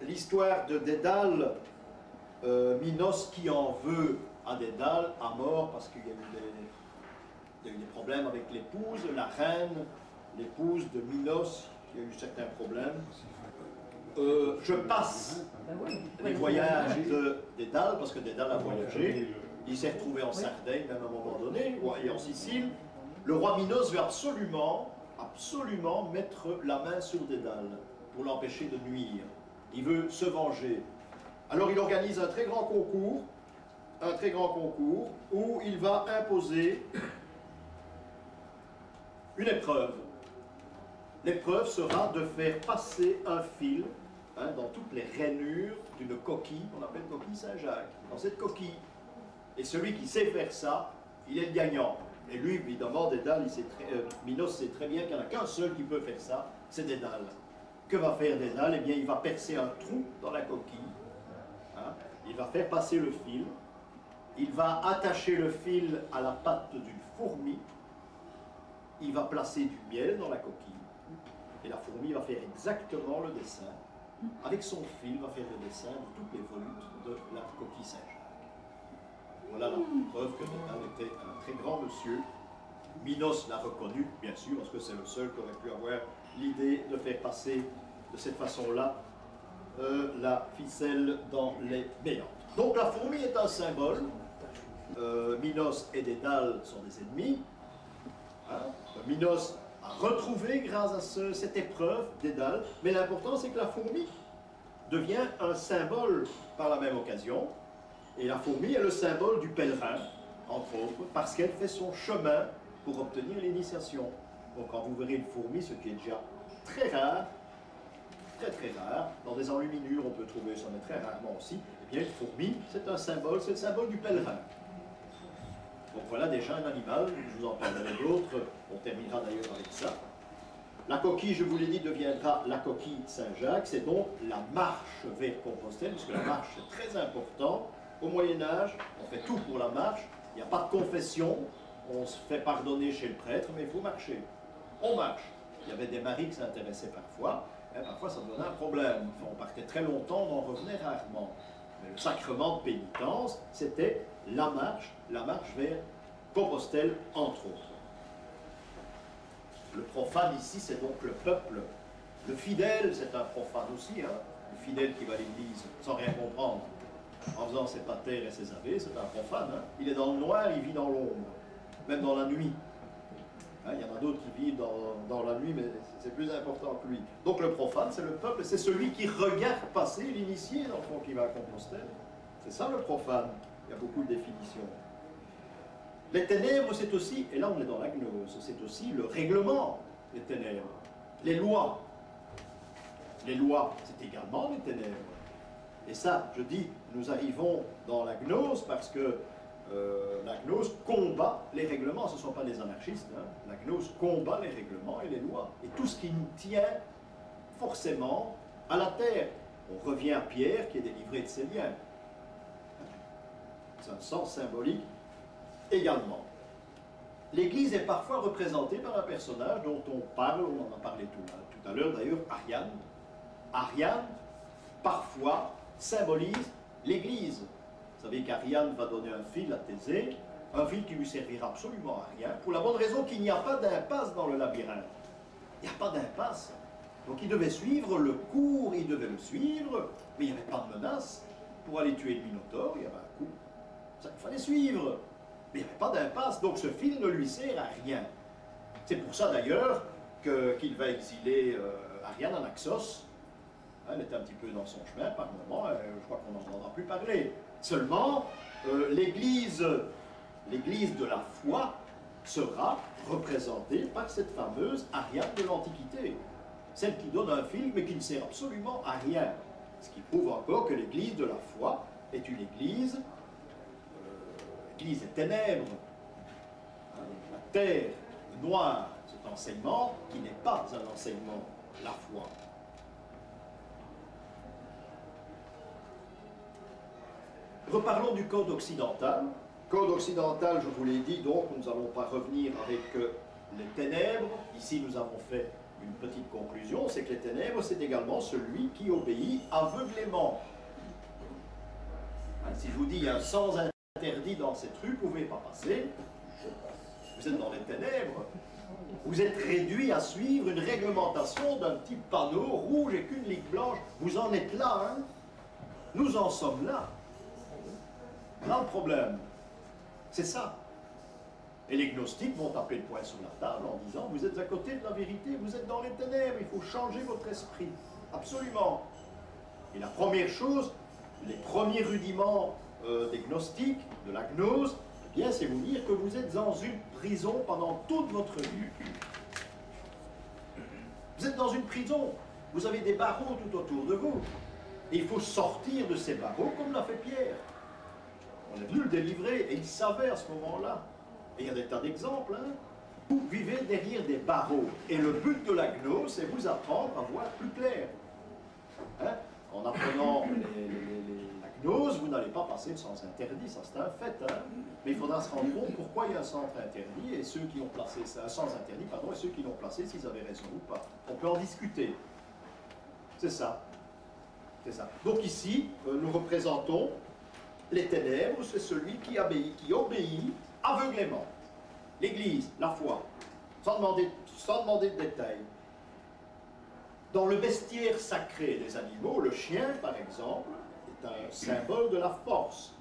l'histoire de Dédale, Minos qui en veut à Dédale, à mort, parce qu'il y a eu des problèmes avec l'épouse, la reine, l'épouse de Minos, qui a eu certains problèmes. Je passe les voyages de Dédale, parce que Dédale a voyagé, il s'est retrouvé en Sardaigne même à un moment donné, et en Sicile. Le roi Minos veut absolument mettre la main sur Dédale pour l'empêcher de nuire. Il veut se venger. Alors il organise un très grand concours où il va imposer une épreuve. L'épreuve sera de faire passer un fil dans toutes les rainures d'une coquille, qu'on appelle coquille Saint-Jacques, dans cette coquille. Et celui qui sait faire ça, il est le gagnant. Et lui, évidemment, Dédale, Minos sait très bien qu'il n'y en a qu'un seul qui peut faire ça, c'est Dédale. Que va faire Dédale? Eh bien, il va percer un trou dans la coquille, il va faire passer le fil, il va attacher le fil à la patte d'une fourmi, il va placer du miel dans la coquille, et la fourmi va faire exactement le dessin. Avec son fil, va faire le dessin de toutes les volutes de la coquille Saint-Jacques. Voilà la preuve que Dédale était un très grand monsieur. Minos l'a reconnu, bien sûr, parce que c'est le seul qui aurait pu avoir l'idée de faire passer de cette façon-là la ficelle dans les méandres. Donc la fourmi est un symbole. Minos et Dédale sont des ennemis. Minos a retrouvé, grâce à cette épreuve, Dédale, mais l'important c'est que la fourmi devient un symbole par la même occasion. Et la fourmi est le symbole du pèlerin, entre autres, parce qu'elle fait son chemin pour obtenir l'initiation. Donc quand vous verrez une fourmi, ce qui est déjà très rare, très très rare, dans des enluminures on peut trouver ça, mais très rarement aussi, eh bien une fourmi, c'est un symbole, c'est le symbole du pèlerin. Donc voilà déjà un animal, je vous en parlerai d'autres, on terminera d'ailleurs avec ça. La coquille, je vous l'ai dit, deviendra la coquille Saint-Jacques, c'est donc la marche vers Compostelle, puisque la marche est très importante. Au Moyen-Âge, on fait tout pour la marche, il n'y a pas de confession, on se fait pardonner chez le prêtre, mais il faut marcher. On marche. Il y avait des maris qui s'intéressaient parfois, parfois ça donnait un problème. Enfin, on partait très longtemps, on en revenait rarement. Mais le sacrement de pénitence, c'était la marche vers Compostelle, entre autres. Le profane ici, c'est donc le peuple. Le fidèle, c'est un profane aussi, le fidèle qui va à l'église sans rien comprendre, en faisant ses patères et ses avés, c'est un profane. Il est dans le noir, il vit dans l'ombre, même dans la nuit. Il y en a d'autres qui vivent dans la nuit, mais c'est plus important que lui. Donc le profane, c'est le peuple, c'est celui qui regarde passer l'initié, dans le fond, qui va à Compostelle. C'est ça le profane. Il y a beaucoup de définitions. Les ténèbres, c'est aussi, et là on est dans la gnose, c'est aussi le règlement des ténèbres. Les lois. Les lois, c'est également les ténèbres. Et ça, je dis, nous arrivons dans la gnose parce que la gnose combat les règlements. Ce ne sont pas des anarchistes. La gnose combat les règlements et les lois. Et tout ce qui nous tient forcément à la terre. On revient à Pierre qui est délivré de ses liens. C'est un sens symbolique également. L'Église est parfois représentée par un personnage dont on parle, on en a parlé tout à l'heure d'ailleurs, Ariane. Ariane, parfois, symbolise l'Église. Vous savez qu'Ariane va donner un fil à Thésée, un fil qui lui servira absolument à rien, pour la bonne raison qu'il n'y a pas d'impasse dans le labyrinthe. Il n'y a pas d'impasse. Donc il devait suivre le cours, il devait le suivre, mais il n'y avait pas de menace. Pour aller tuer le Minotaure, il y avait un coup. Ça, il fallait suivre. Mais il n'y avait pas d'impasse, donc ce fil ne lui sert à rien. C'est pour ça d'ailleurs qu'il va exiler Ariane en Naxos. Elle était un petit peu dans son chemin par moment, je crois qu'on n'en entendra plus parler. Seulement, l'Église de la foi sera représentée par cette fameuse Ariane de l'Antiquité. Celle qui donne un fil, mais qui ne sert absolument à rien. Ce qui prouve encore que l'Église de la foi est une Église des ténèbres. La terre, le noir, cet enseignement qui n'est pas un enseignement, la foi. Reparlons du code occidental. Code occidental, je vous l'ai dit, donc nous n'allons pas revenir avec les ténèbres. Ici, nous avons fait une petite conclusion, c'est que les ténèbres, c'est également celui qui obéit aveuglément. Hein, si je vous dis, il y a un sens interdit dans cette rue, vous ne pouvez pas passer. Vous êtes dans les ténèbres. Vous êtes réduit à suivre une réglementation d'un petit panneau rouge et qu'une ligne blanche. Vous en êtes là, hein? Nous en sommes là. Là le problème, c'est ça. Et les gnostiques vont taper le poing sur la table en disant, vous êtes à côté de la vérité, vous êtes dans les ténèbres, il faut changer votre esprit. Absolument. Et la première chose, les premiers rudiments des gnostiques, de la gnose, eh bien, c'est vous dire que vous êtes dans une prison pendant toute votre vie. Vous êtes dans une prison, vous avez des barreaux tout autour de vous. Et il faut sortir de ces barreaux comme l'a fait Pierre. On est venu le délivrer et il savait à ce moment-là. Et il y a des tas d'exemples. Hein. Vous vivez derrière des barreaux. Et le but de la gnose, c'est vous apprendre à voir plus clair. Hein. En apprenant la gnose, vous n'allez pas passer le sens interdit, ça c'est un fait. Hein. Mais il faudra se rendre compte pourquoi il y a un sens interdit et ceux qui ont placé un sens interdit, pardon, et ceux qui l'ont placé, s'ils avaient raison ou pas. On peut en discuter. C'est ça. C'est ça. Donc ici, nous représentons les ténèbres, c'est celui qui obéit aveuglément. L'Église, la foi, sans demander de détails. Dans le bestiaire sacré des animaux, le chien, par exemple, est un symbole de la force.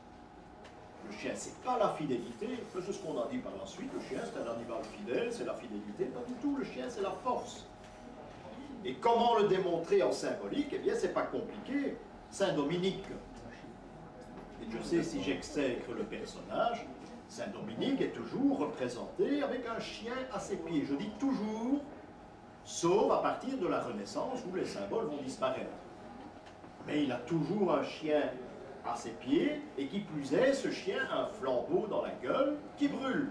Le chien, c'est pas la fidélité, c'est ce qu'on a dit par la suite, le chien c'est un animal fidèle, c'est la fidélité, pas du tout, le chien c'est la force. Et comment le démontrer en symbolique? Eh bien, c'est pas compliqué. Saint Dominique, et je sais si j'exècre le personnage, Saint Dominique est toujours représenté avec un chien à ses pieds. Je dis toujours, sauf à partir de la Renaissance où les symboles vont disparaître. Mais il a toujours un chien à ses pieds, et qui plus est, ce chien a un flambeau dans la gueule qui brûle.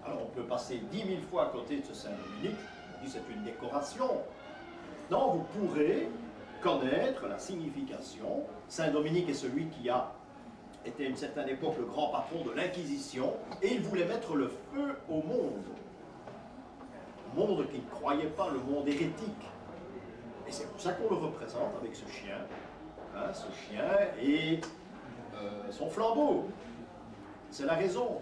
Alors on peut passer 10 000 fois à côté de ce Saint Dominique, on dit c'est une décoration. Non, vous pourrez connaître la signification. Saint Dominique est celui qui a été à une certaine époque le grand patron de l'Inquisition, et il voulait mettre le feu au monde. Monde qui ne croyait pas, le monde hérétique. Et c'est pour ça qu'on le représente avec ce chien. Hein, ce chien et son flambeau. C'est la raison.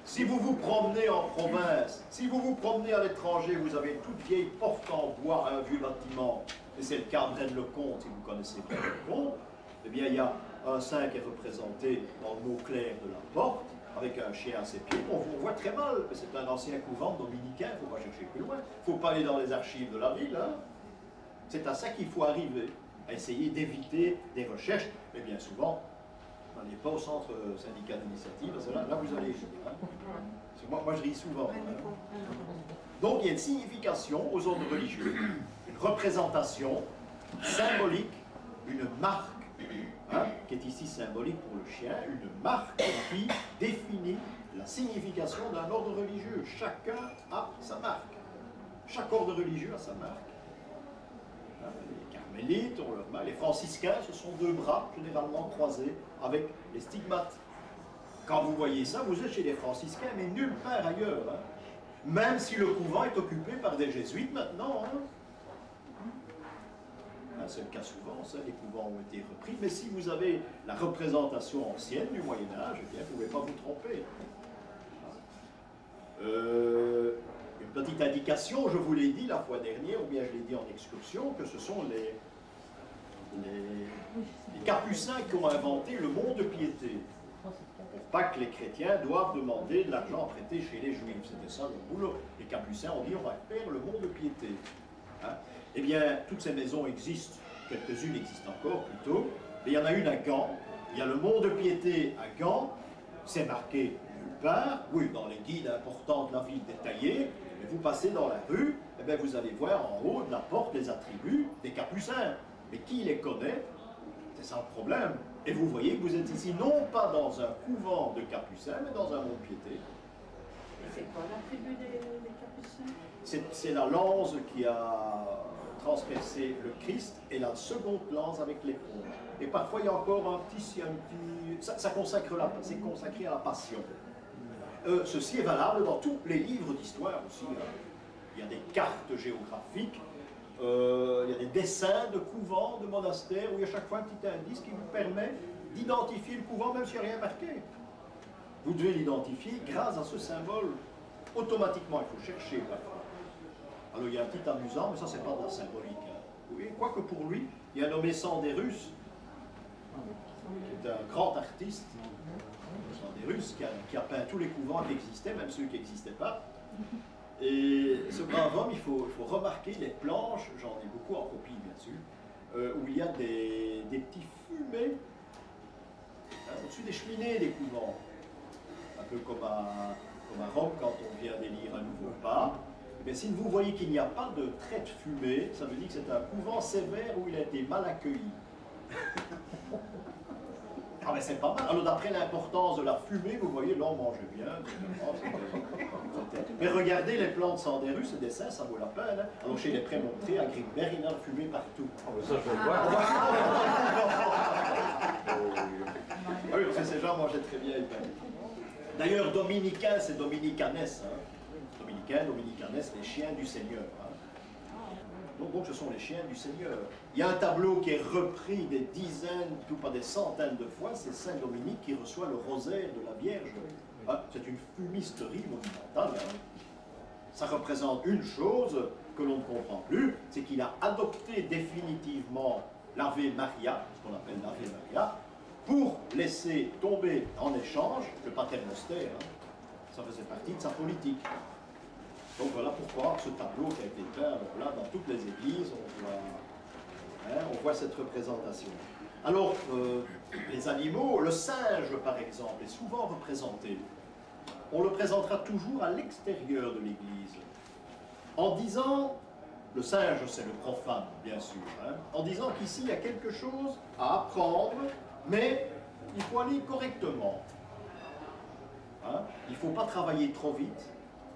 Si vous vous promenez en province, si vous vous promenez à l'étranger, vous avez une toute vieille porte en bois, un vieux bâtiment, et c'est le cas de Braine-le-Comte, si vous connaissez Braine-le-Comte, eh bien il y a un saint qui est représenté dans le mot clair de la porte, avec un chien à ses pieds. On voit très mal, mais c'est un ancien couvent dominicain, il ne faut pas chercher plus loin. Il ne faut pas aller dans les archives de la ville. Hein. C'est à ça qu'il faut arriver, à essayer d'éviter des recherches, mais bien souvent, n'allez pas au centre syndicat d'initiative, parce que là vous allez rire. Hein. Moi je ris souvent. Hein. Donc il y a une signification aux ordres religieux, une représentation symbolique, une marque, hein, qui est ici symbolique pour le chien, une marque qui définit la signification d'un ordre religieux. Chacun a sa marque. Chaque ordre religieux a sa marque. Les carmélites ont leur marque. Les franciscains, ce sont deux bras généralement croisés avec les stigmates. Quand vous voyez ça, vous êtes chez les franciscains, mais nulle part ailleurs. Hein. Même si le couvent est occupé par des jésuites maintenant. Hein. C'est le cas souvent, ça, les couvents ont été repris. Mais si vous avez la représentation ancienne du Moyen-Âge, eh bien, vous ne pouvez pas vous tromper. Une petite indication, je vous l'ai dit la fois dernière, ou bien je l'ai dit en excursion, que ce sont les capucins qui ont inventé le monde de piété. Pour pas que les chrétiens doivent demander de l'argent prêté chez les juifs. C'était ça le boulot. Les capucins ont dit on va faire le monde de piété. Hein? Eh bien, toutes ces maisons existent, quelques-unes existent encore plutôt, mais il y en a une à Gand, il y a le monde de piété à Gand, c'est marqué nulle part, oui, dans les guides importants de la ville détaillés, mais vous passez dans la rue, eh bien, vous allez voir en haut de la porte les attributs des capucins. Mais qui les connaît? C'est ça le problème. Et vous voyez que vous êtes ici non pas dans un couvent de capucins, mais dans un monde de piété. Et c'est quoi l'attribut des capucins? C'est la lance qui a transpercer le Christ et la seconde lance avec l'épaule. Et parfois il y a encore un petit ça consacre c'est consacré à la passion. Ceci est valable dans tous les livres d'histoire aussi. Hein. Il y a des cartes géographiques, il y a des dessins de couvents, de monastères, où il y a chaque fois un petit indice qui vous permet d'identifier le couvent même s'il n'y a rien marqué. Vous devez l'identifier grâce à ce symbole. Automatiquement, il faut chercher parfois. Alors il y a un petit amusant, mais ça c'est pas de la symbolique. Hein. Oui, quoique pour lui, il y a un nommé Sandérus, qui est un grand artiste, Sandérus, qui a peint tous les couvents qui existaient, même ceux qui n'existaient pas. Et ce brave homme, il faut remarquer les planches, j'en ai beaucoup en copie bien sûr, où il y a des petits fumets hein, au-dessus des cheminées des couvents. Un peu comme à Rome quand on vient d'élire un nouveau pape. Mais si vous voyez qu'il n'y a pas de trait de fumée, ça veut dire que c'est un couvent sévère où il a été mal accueilli. Ah mais c'est pas mal. Alors d'après l'importance de la fumée, vous voyez, l'on mangeait bien. Mais regardez les plans de Sandérus, ce dessin, ça vaut la peine. Hein. Alors chez les Prémontrés, à Grigberg, il y a la fumée partout. Oh, mais ça, je veux le voir. Oui, parce que ces gens mangeaient très bien. D'ailleurs, dominicain, c'est dominicanes. Hein. Dominicains, dominicanes, les chiens du Seigneur. Hein. Donc ce sont les chiens du Seigneur. Il y a un tableau qui est repris des dizaines, tout pas des centaines de fois, c'est Saint Dominique qui reçoit le rosaire de la Vierge. Hein, c'est une fumisterie monumentale. Hein. Ça représente une chose que l'on ne comprend plus, c'est qu'il a adopté définitivement l'Ave Maria, ce qu'on appelle l'Ave Maria, pour laisser tomber en échange le paternoster. Hein. Ça faisait partie de sa politique. Donc voilà pourquoi ce tableau qui a été peint là, dans toutes les églises, on voit cette représentation. Alors, les animaux, le singe par exemple, est souvent représenté. On le présentera toujours à l'extérieur de l'église. En disant, le singe c'est le profane bien sûr, hein, en disant qu'ici il y a quelque chose à apprendre, mais il faut aller correctement. Hein, il ne faut pas travailler trop vite.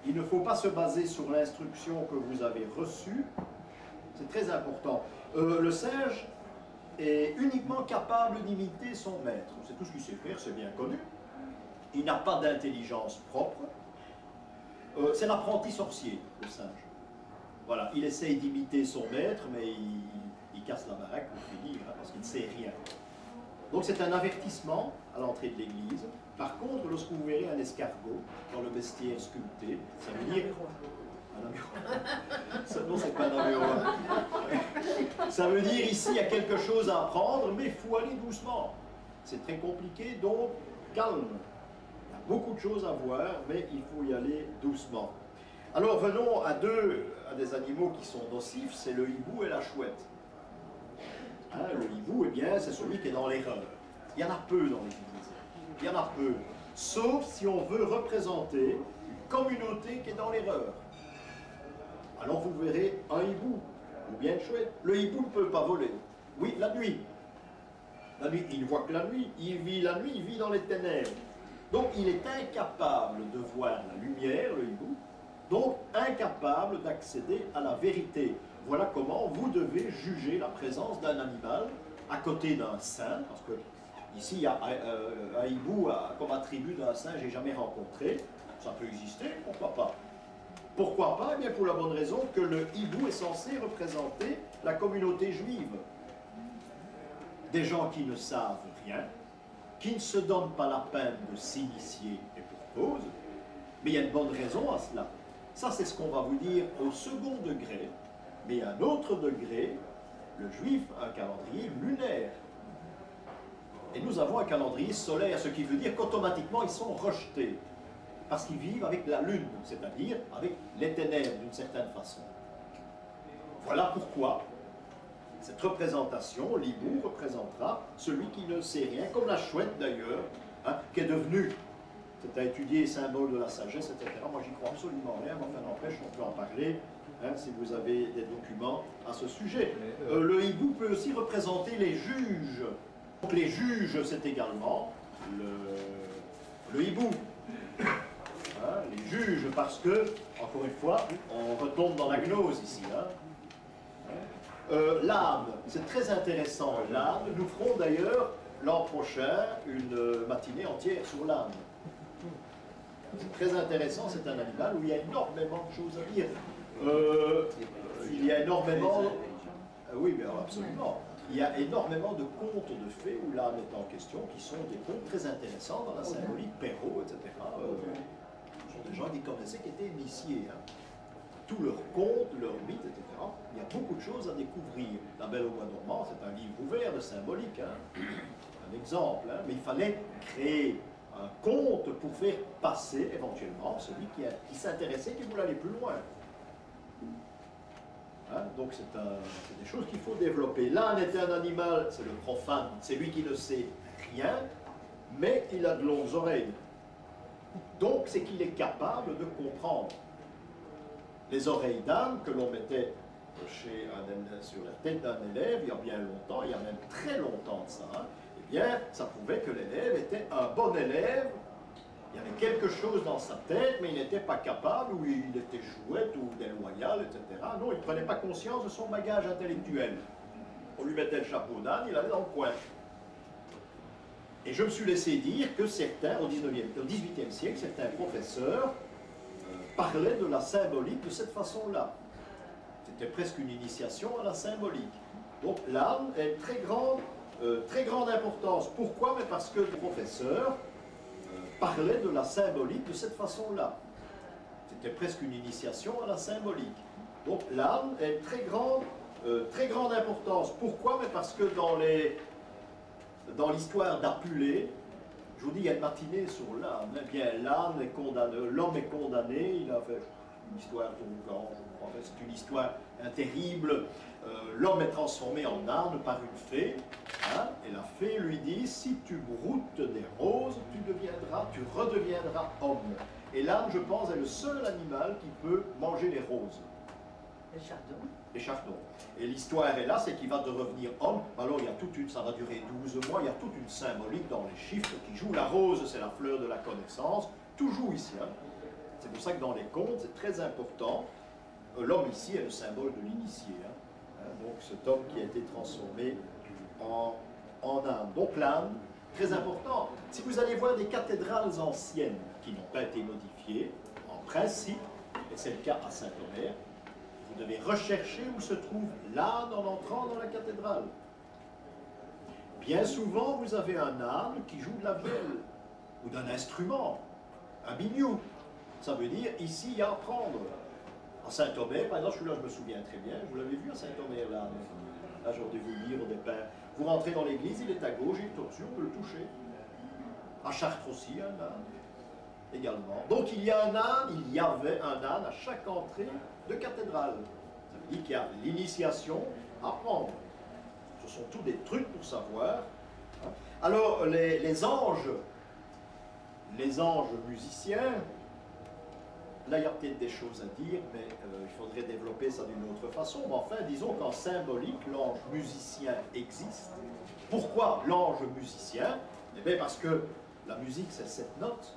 Il ne faut pas se baser sur l'instruction que vous avez reçue. C'est très important. Le singe est uniquement capable d'imiter son maître. C'est tout ce qu'il sait faire, c'est bien connu. Il n'a pas d'intelligence propre. C'est l'apprenti sorcier, le singe. Voilà, il essaye d'imiter son maître, mais il casse la baraque pour finir, hein, parce qu'il ne sait rien. Donc c'est un avertissement à l'entrée de l'église. Par contre, lorsque vous verrez un escargot dans le vestiaire sculpté, ça veut dire... Un améro. Non, c'est pas un améro. Ça veut dire ici, il y a quelque chose à apprendre, mais il faut aller doucement. C'est très compliqué, donc calme. Il y a beaucoup de choses à voir, mais il faut y aller doucement. Alors venons à des animaux qui sont nocifs, c'est le hibou et la chouette. Hein, le hibou, eh bien, c'est celui qui est dans l'erreur. Il y en a peu dans l'église. Il y en a peu. Sauf si on veut représenter une communauté qui est dans l'erreur. Alors vous verrez un hibou, ou bien une chouette. Le hibou ne peut pas voler. Oui, la nuit. La nuit, il ne voit que la nuit. Il vit la nuit, il vit dans les ténèbres. Donc il est incapable de voir la lumière, le hibou. Donc incapable d'accéder à la vérité. Voilà comment vous devez juger la présence d'un animal à côté d'un saint, parce que ici il y a un hibou comme attribut d'un saint, j'ai jamais rencontré. Ça peut exister, pourquoi pas? Pourquoi pas? Eh bien pour la bonne raison que le hibou est censé représenter la communauté juive. Des gens qui ne savent rien, qui ne se donnent pas la peine de s'initier, et pour cause, mais il y a une bonne raison à cela. Ça c'est ce qu'on va vous dire au second degré, mais à un autre degré, le juif a un calendrier lunaire. Et nous avons un calendrier solaire, ce qui veut dire qu'automatiquement ils sont rejetés. Parce qu'ils vivent avec la lune, c'est-à-dire avec les ténèbres d'une certaine façon. Voilà pourquoi cette représentation, l'hibou représentera celui qui ne sait rien, comme la chouette d'ailleurs, hein, qui est devenue, c'est à étudier, symbole de la sagesse, etc. Moi j'y crois absolument rien, mais enfin n'empêche, on peut en parler, hein, si vous avez des documents à ce sujet. Le hibou peut aussi représenter les juges. Donc les juges, c'est également le hibou. Hein, les juges, parce que, encore une fois, on retombe dans la gnose ici. Hein. L'âme, c'est très intéressant. L'âme, nous ferons d'ailleurs l'an prochain une matinée entière sur l'âme. C'est très intéressant, c'est un animal où il y a énormément de choses à dire. Il y a énormément... oui, mais absolument. Il y a énormément de contes de fées où l'âme est en question, qui sont des contes très intéressants dans la symbolique, Perrault, etc. Ce sont des gens qui connaissaient, qui étaient initiés. Hein. Tous leurs contes, leurs mythes, etc. Il y a beaucoup de choses à découvrir. La Belle au bois dormant, c'est un livre ouvert de symbolique. Hein. Un exemple. Hein. Mais il fallait créer un conte pour faire passer éventuellement celui qui s'intéressait, qui voulait aller plus loin. Hein, donc c'est des choses qu'il faut développer. L'âne est un animal, c'est le profane, c'est lui qui ne sait rien, mais il a de longues oreilles. Donc c'est qu'il est capable de comprendre. Les oreilles d'âne que l'on mettait sur la tête d'un élève il y a bien longtemps, il y a même très longtemps de ça, hein, eh bien ça prouvait que l'élève était un bon élève. Il y avait quelque chose dans sa tête, mais il n'était pas capable, ou il était chouette, ou déloyal, etc. Non, il ne prenait pas conscience de son bagage intellectuel. On lui mettait le chapeau d'âne, il allait dans le coin. Et je me suis laissé dire que certains, au XVIIIe siècle, certains professeurs parlaient de la symbolique de cette façon-là. C'était presque une initiation à la symbolique. Donc l'âme est très grande importance. Pourquoi? Mais parce que le professeur parlait de la symbolique de cette façon-là. C'était presque une initiation à la symbolique. Donc l'âme est très grande importance. Pourquoi? Mais parce que dans l'histoire d'Apulée, je vous dis, il y a une matinée sur l'âne. Eh bien, l'âne est condamné, l'homme est condamné, il a fait une histoire tournant, je crois, c'est une histoire terrible. L'homme est transformé en âne par une fée, hein, et la fée lui dit, si tu broutes des roses, tu redeviendras homme. Et l'âne, je pense, est le seul animal qui peut manger les roses. Les chardons. Les chardons. Et l'histoire est là, c'est qu'il va devenir homme. Alors il y a ça va durer 12 mois, il y a toute une symbolique dans les chiffres qui jouent. La rose, c'est la fleur de la connaissance. Tout joue ici. Hein. C'est pour ça que dans les contes, c'est très important. L'homme ici est le symbole de l'initié. Hein. Donc cet homme qui a été transformé en âne. Donc l'âne, très important. Si vous allez voir des cathédrales anciennes qui n'ont pas été modifiées, en principe, et c'est le cas à Saint-Omer, vous devez rechercher où se trouve l'âne en entrant dans la cathédrale. Bien souvent, vous avez un âne qui joue de la vielle, ou d'un instrument, un biniou. Ça veut dire, ici, il y a à prendre. À Saint-Omer, par exemple, celui-là, je me souviens très bien, vous l'avez vu à Saint-Omer, l'âne. Là, j'aurais dû vous le dire au départ. Vous rentrez dans l'église, il est à gauche, il est au-dessus, on peut le toucher. À Chartres aussi, un âne, également. Donc, il y a un âne, il y avait un âne à chaque entrée de cathédrale. Ça veut dire qu'il y a l'initiation à prendre. Ce sont tous des trucs pour savoir. Alors, les anges musiciens, là, il y a peut-être des choses à dire, mais il faudrait développer ça d'une autre façon. Mais enfin, disons qu'en symbolique, l'ange musicien existe. Pourquoi l'ange musicien? Eh bien, parce que la musique, c'est 7 notes.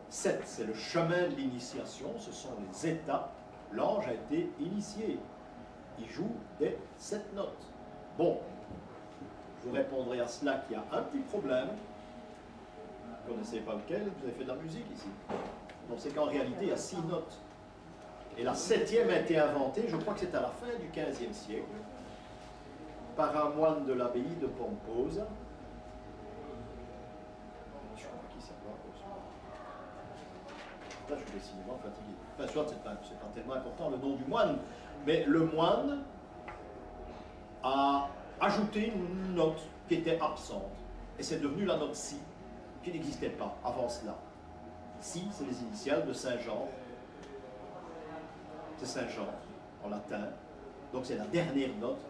7, c'est le chemin de l'initiation, ce sont les étapes. L'ange a été initié. Il joue des 7 notes. Bon, je vous répondrai à cela qu'il y a un petit problème. Vous ne connaissez pas lequel? Vous avez fait de la musique ici. Donc c'est qu'en réalité, il y a 6 notes. Et la 7e a été inventée, je crois que c'est à la fin du XVe siècle, par un moine de l'abbaye de Pompose. Je crois qui c'est là. Là, je suis décidément fatigué. Enfin, soit c'est pas tellement important le nom du moine, mais le moine a ajouté une note qui était absente. Et c'est devenu la note Si, qui n'existait pas avant cela. Si, c'est les initiales de Saint Jean. C'est Saint Jean, en latin. Donc c'est la dernière note.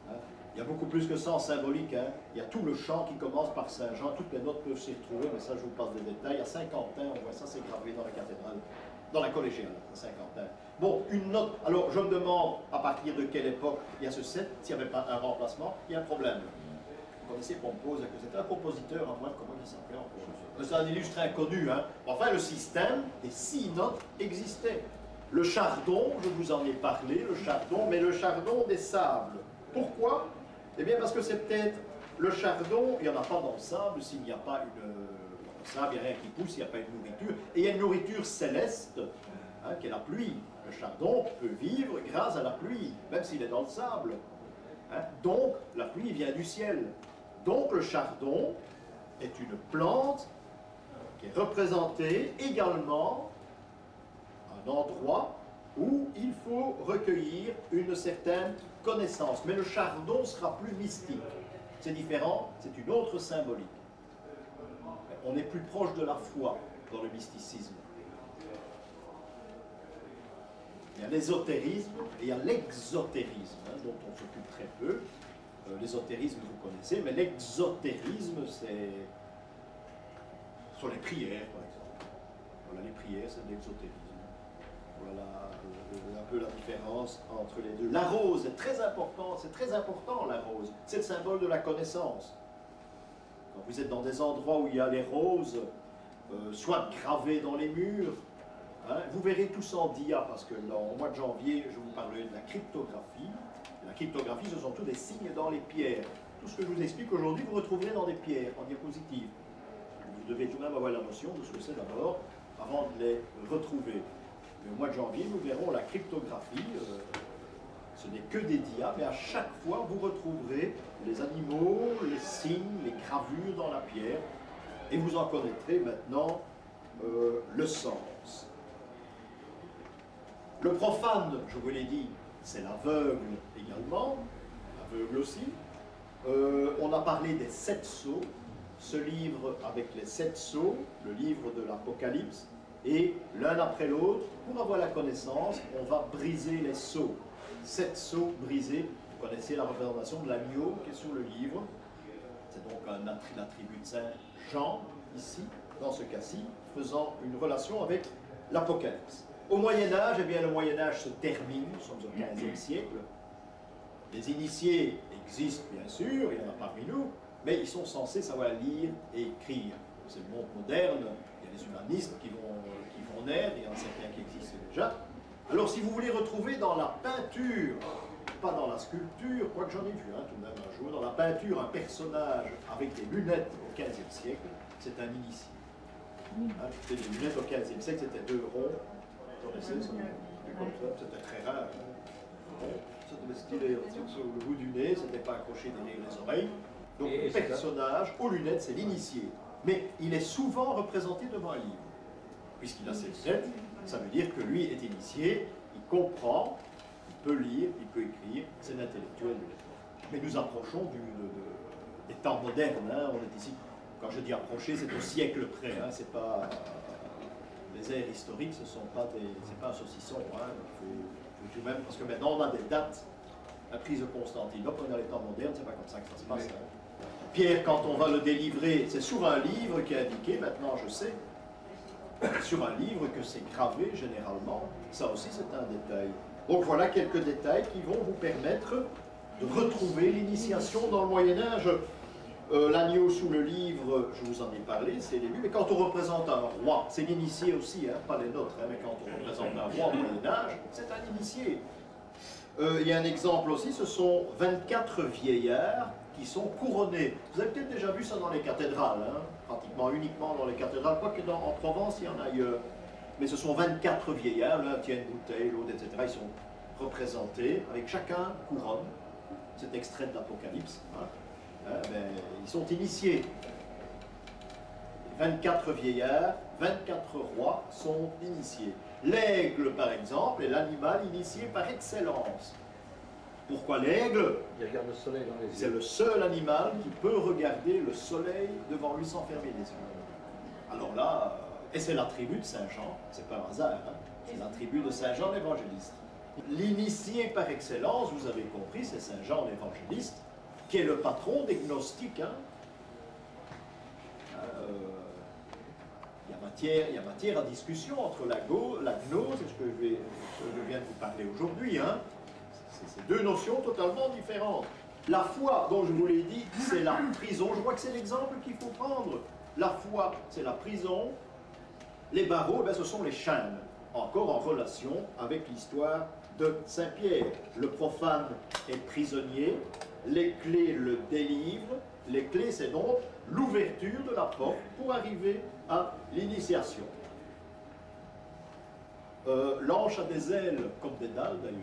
Hein? Il y a beaucoup plus que ça en symbolique. Hein? Il y a tout le chant qui commence par Saint Jean. Toutes les notes peuvent s'y retrouver, mais ça, je vous passe des détails. À Saint-Quentin, on voit ça, c'est gravé dans la cathédrale. Dans la collégiale, à Saint-Quentin. Bon, une note. Alors, je me demande, à partir de quelle époque il y a ce 7, s'il n'y avait pas un remplacement, il y a un problème. Vous connaissez Pompose, c'était un compositeur, en bref, comment il s'appelait encore? C'est un illustre inconnu, hein. Enfin, le système des 6 notes existait. Le chardon, je vous en ai parlé, le chardon, mais le chardon des sables. Pourquoi? Eh bien parce que c'est peut-être le chardon, il n'y en a pas dans le sable s'il n'y a pas une... Dans le sable, il n'y a rien qui pousse, il n'y a pas une nourriture. Et il y a une nourriture céleste, hein, qui est la pluie. Le chardon peut vivre grâce à la pluie, même s'il est dans le sable. Hein. Donc, la pluie vient du ciel. Donc, le chardon est une plante qui est représentée également à un endroit où il faut recueillir une certaine connaissance. Mais le chardon sera plus mystique. C'est différent, c'est une autre symbolique. On est plus proche de la foi dans le mysticisme. Il y a l'ésotérisme et il y a l'exotérisme, hein, dont on s'occupe très peu. L'ésotérisme, vous connaissez, mais l'exotérisme, c'est sur les prières, par exemple. Voilà, les prières, c'est de l'exotérisme. Voilà un peu la différence entre les deux. La rose est très important, c'est très important la rose. C'est le symbole de la connaissance. Quand vous êtes dans des endroits où il y a les roses, soit gravées dans les murs, hein, vous verrez tout ça en dia, parce que au mois de janvier, je vous parlerai de la cryptographie. La cryptographie, ce sont tous des signes dans les pierres. Tout ce que je vous explique aujourd'hui, vous retrouverez dans des pierres, en diapositive. Vous devez tout de même avoir la notion de ce que c'est d'abord, avant de les retrouver. Mais au mois de janvier, nous verrons la cryptographie. Ce n'est que des dias, mais à chaque fois, vous retrouverez les animaux, les signes, les gravures dans la pierre, et vous en connaîtrez maintenant le sens. Le profane, je vous l'ai dit, c'est l'aveugle également, l'aveugle aussi. On a parlé des 7 sceaux, ce livre avec les 7 sceaux, le livre de l'Apocalypse, et l'un après l'autre, pour avoir la connaissance, on va briser les sceaux. 7 sceaux brisés, vous connaissez la représentation de l'agneau qui est sur le livre, c'est donc l'attribut de Saint Jean, ici, dans ce cas-ci, faisant une relation avec l'Apocalypse. Au Moyen-Âge, eh bien le Moyen-Âge se termine, nous sommes au XVe siècle. Les initiés existent bien sûr, il y en a parmi nous, mais ils sont censés savoir lire et écrire. C'est le monde moderne, il y a les humanistes qui vont naître, il y en a certains qui existent déjà. Alors si vous voulez retrouver dans la peinture, pas dans la sculpture, quoique j'en ai vu tout de même un jour, dans la peinture, un personnage avec des lunettes au XVe siècle, c'est un initié. Hein, les lunettes au XVe siècle, c'était 2 ronds. C'était très rare. C'était stylé sur le bout du nez, c'était pas accroché derrière les oreilles. Donc le personnage aux lunettes, c'est l'initié. Mais il est souvent représenté devant un livre. Puisqu'il a ses lunettes, ça veut dire que lui est initié, il comprend, il peut lire, il peut écrire, c'est l'intellectuel. Mais nous approchons des temps modernes. Hein. On est ici, quand je dis approcher, c'est au siècle près. Hein. C'est pas... Les ères historiques, c'est pas un saucisson, hein. Il faut tout de même, parce que maintenant on a des dates. La prise de Constantinople, dans les temps modernes, c'est pas comme ça que ça se passe. Hein. Pierre, quand on va le délivrer, c'est sur un livre qui est indiqué, maintenant je sais, sur un livre que c'est gravé généralement, ça aussi c'est un détail. Donc voilà quelques détails qui vont vous permettre de retrouver l'initiation dans le Moyen-Âge. L'agneau sous le livre, je vous en ai parlé, c'est les début, mais quand on représente un roi, c'est l'initié aussi, hein, pas les nôtres, hein, mais quand on représente un roi au Moyen-Âge, c'est un initié. Il y a un exemple aussi, ce sont 24 vieillards qui sont couronnés. Vous avez peut-être déjà vu ça dans les cathédrales, hein, pratiquement uniquement dans les cathédrales, quoique en Provence il y en a ailleurs. Mais ce sont 24 vieillards, l'un tient une bouteille, l'autre, etc. Ils sont représentés, avec chacun couronne. C'est extrait de l'Apocalypse. Hein. Ben, ils sont initiés. 24 vieillards, 24 rois sont initiés. L'aigle, par exemple, est l'animal initié par excellence. Pourquoi l'aigle? Il regarde le soleil dans les yeux. C'est le seul animal qui peut regarder le soleil devant lui sans fermer les yeux. Alors là, et c'est l'attribut de Saint Jean, c'est pas un hasard, hein, c'est l'attribut de Saint Jean l'évangéliste. L'initié par excellence, vous avez compris, c'est Saint Jean l'évangéliste, qui est le patron des gnostiques. Hein. Il y a matière à discussion entre la gnose et ce que je viens de vous parler aujourd'hui. Hein. C'est 2 notions totalement différentes. La foi, dont je vous l'ai dit, c'est la prison. Je crois que c'est l'exemple qu'il faut prendre. La foi, c'est la prison. Les barreaux, ben, ce sont les chaînes. encore en relation avec l'histoire de Saint-Pierre. Le profane est prisonnier, les clés le délivrent. Les clés, c'est donc l'ouverture de la porte pour arriver à l'initiation. L'ange a des ailes comme des dalles d'ailleurs.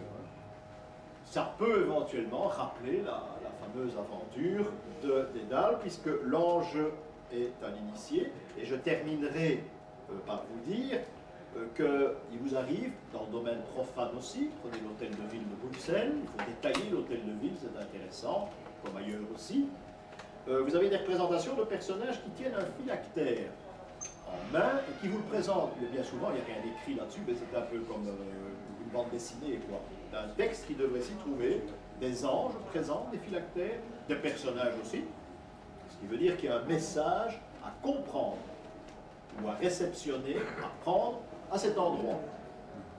Ça peut éventuellement rappeler la fameuse aventure de Dédale, puisque l'ange est un initié. Et je terminerai par vous dire qu'il vous arrive, dans le domaine profane aussi, prenez l'hôtel de ville de Bruxelles, il faut détailler l'hôtel de ville, c'est intéressant, comme ailleurs aussi. Vous avez des représentations de personnages qui tiennent un phylactère en main et qui vous le présentent. Mais bien souvent, il n'y a rien d'écrit là-dessus, mais c'est un peu comme une bande dessinée, quoi. Un texte qui devrait s'y trouver, des anges présents, des phylactères, des personnages aussi, ce qui veut dire qu'il y a un message à comprendre ou à réceptionner, à prendre à cet endroit.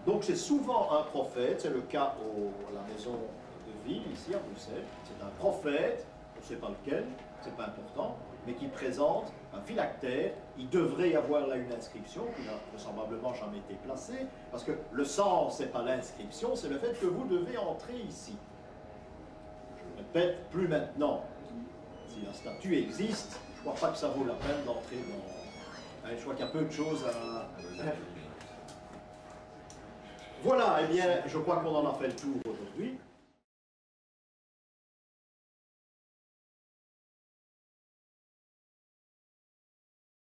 Donc c'est souvent un prophète, c'est le cas à la maison de ville, ici à Bruxelles, c'est un prophète, on ne sait pas lequel, c'est pas important, mais qui présente un phylactère. Il devrait y avoir là une inscription qui n'a vraisemblablement jamais été placée, parce que le sens, c'est pas l'inscription, c'est le fait que vous devez entrer ici. Je répète, plus maintenant. Si la statue existe, je ne crois pas que ça vaut la peine d'entrer dans... Je crois qu'il y a peu de choses à... Voilà, eh bien, je crois qu'on en a fait le tour aujourd'hui.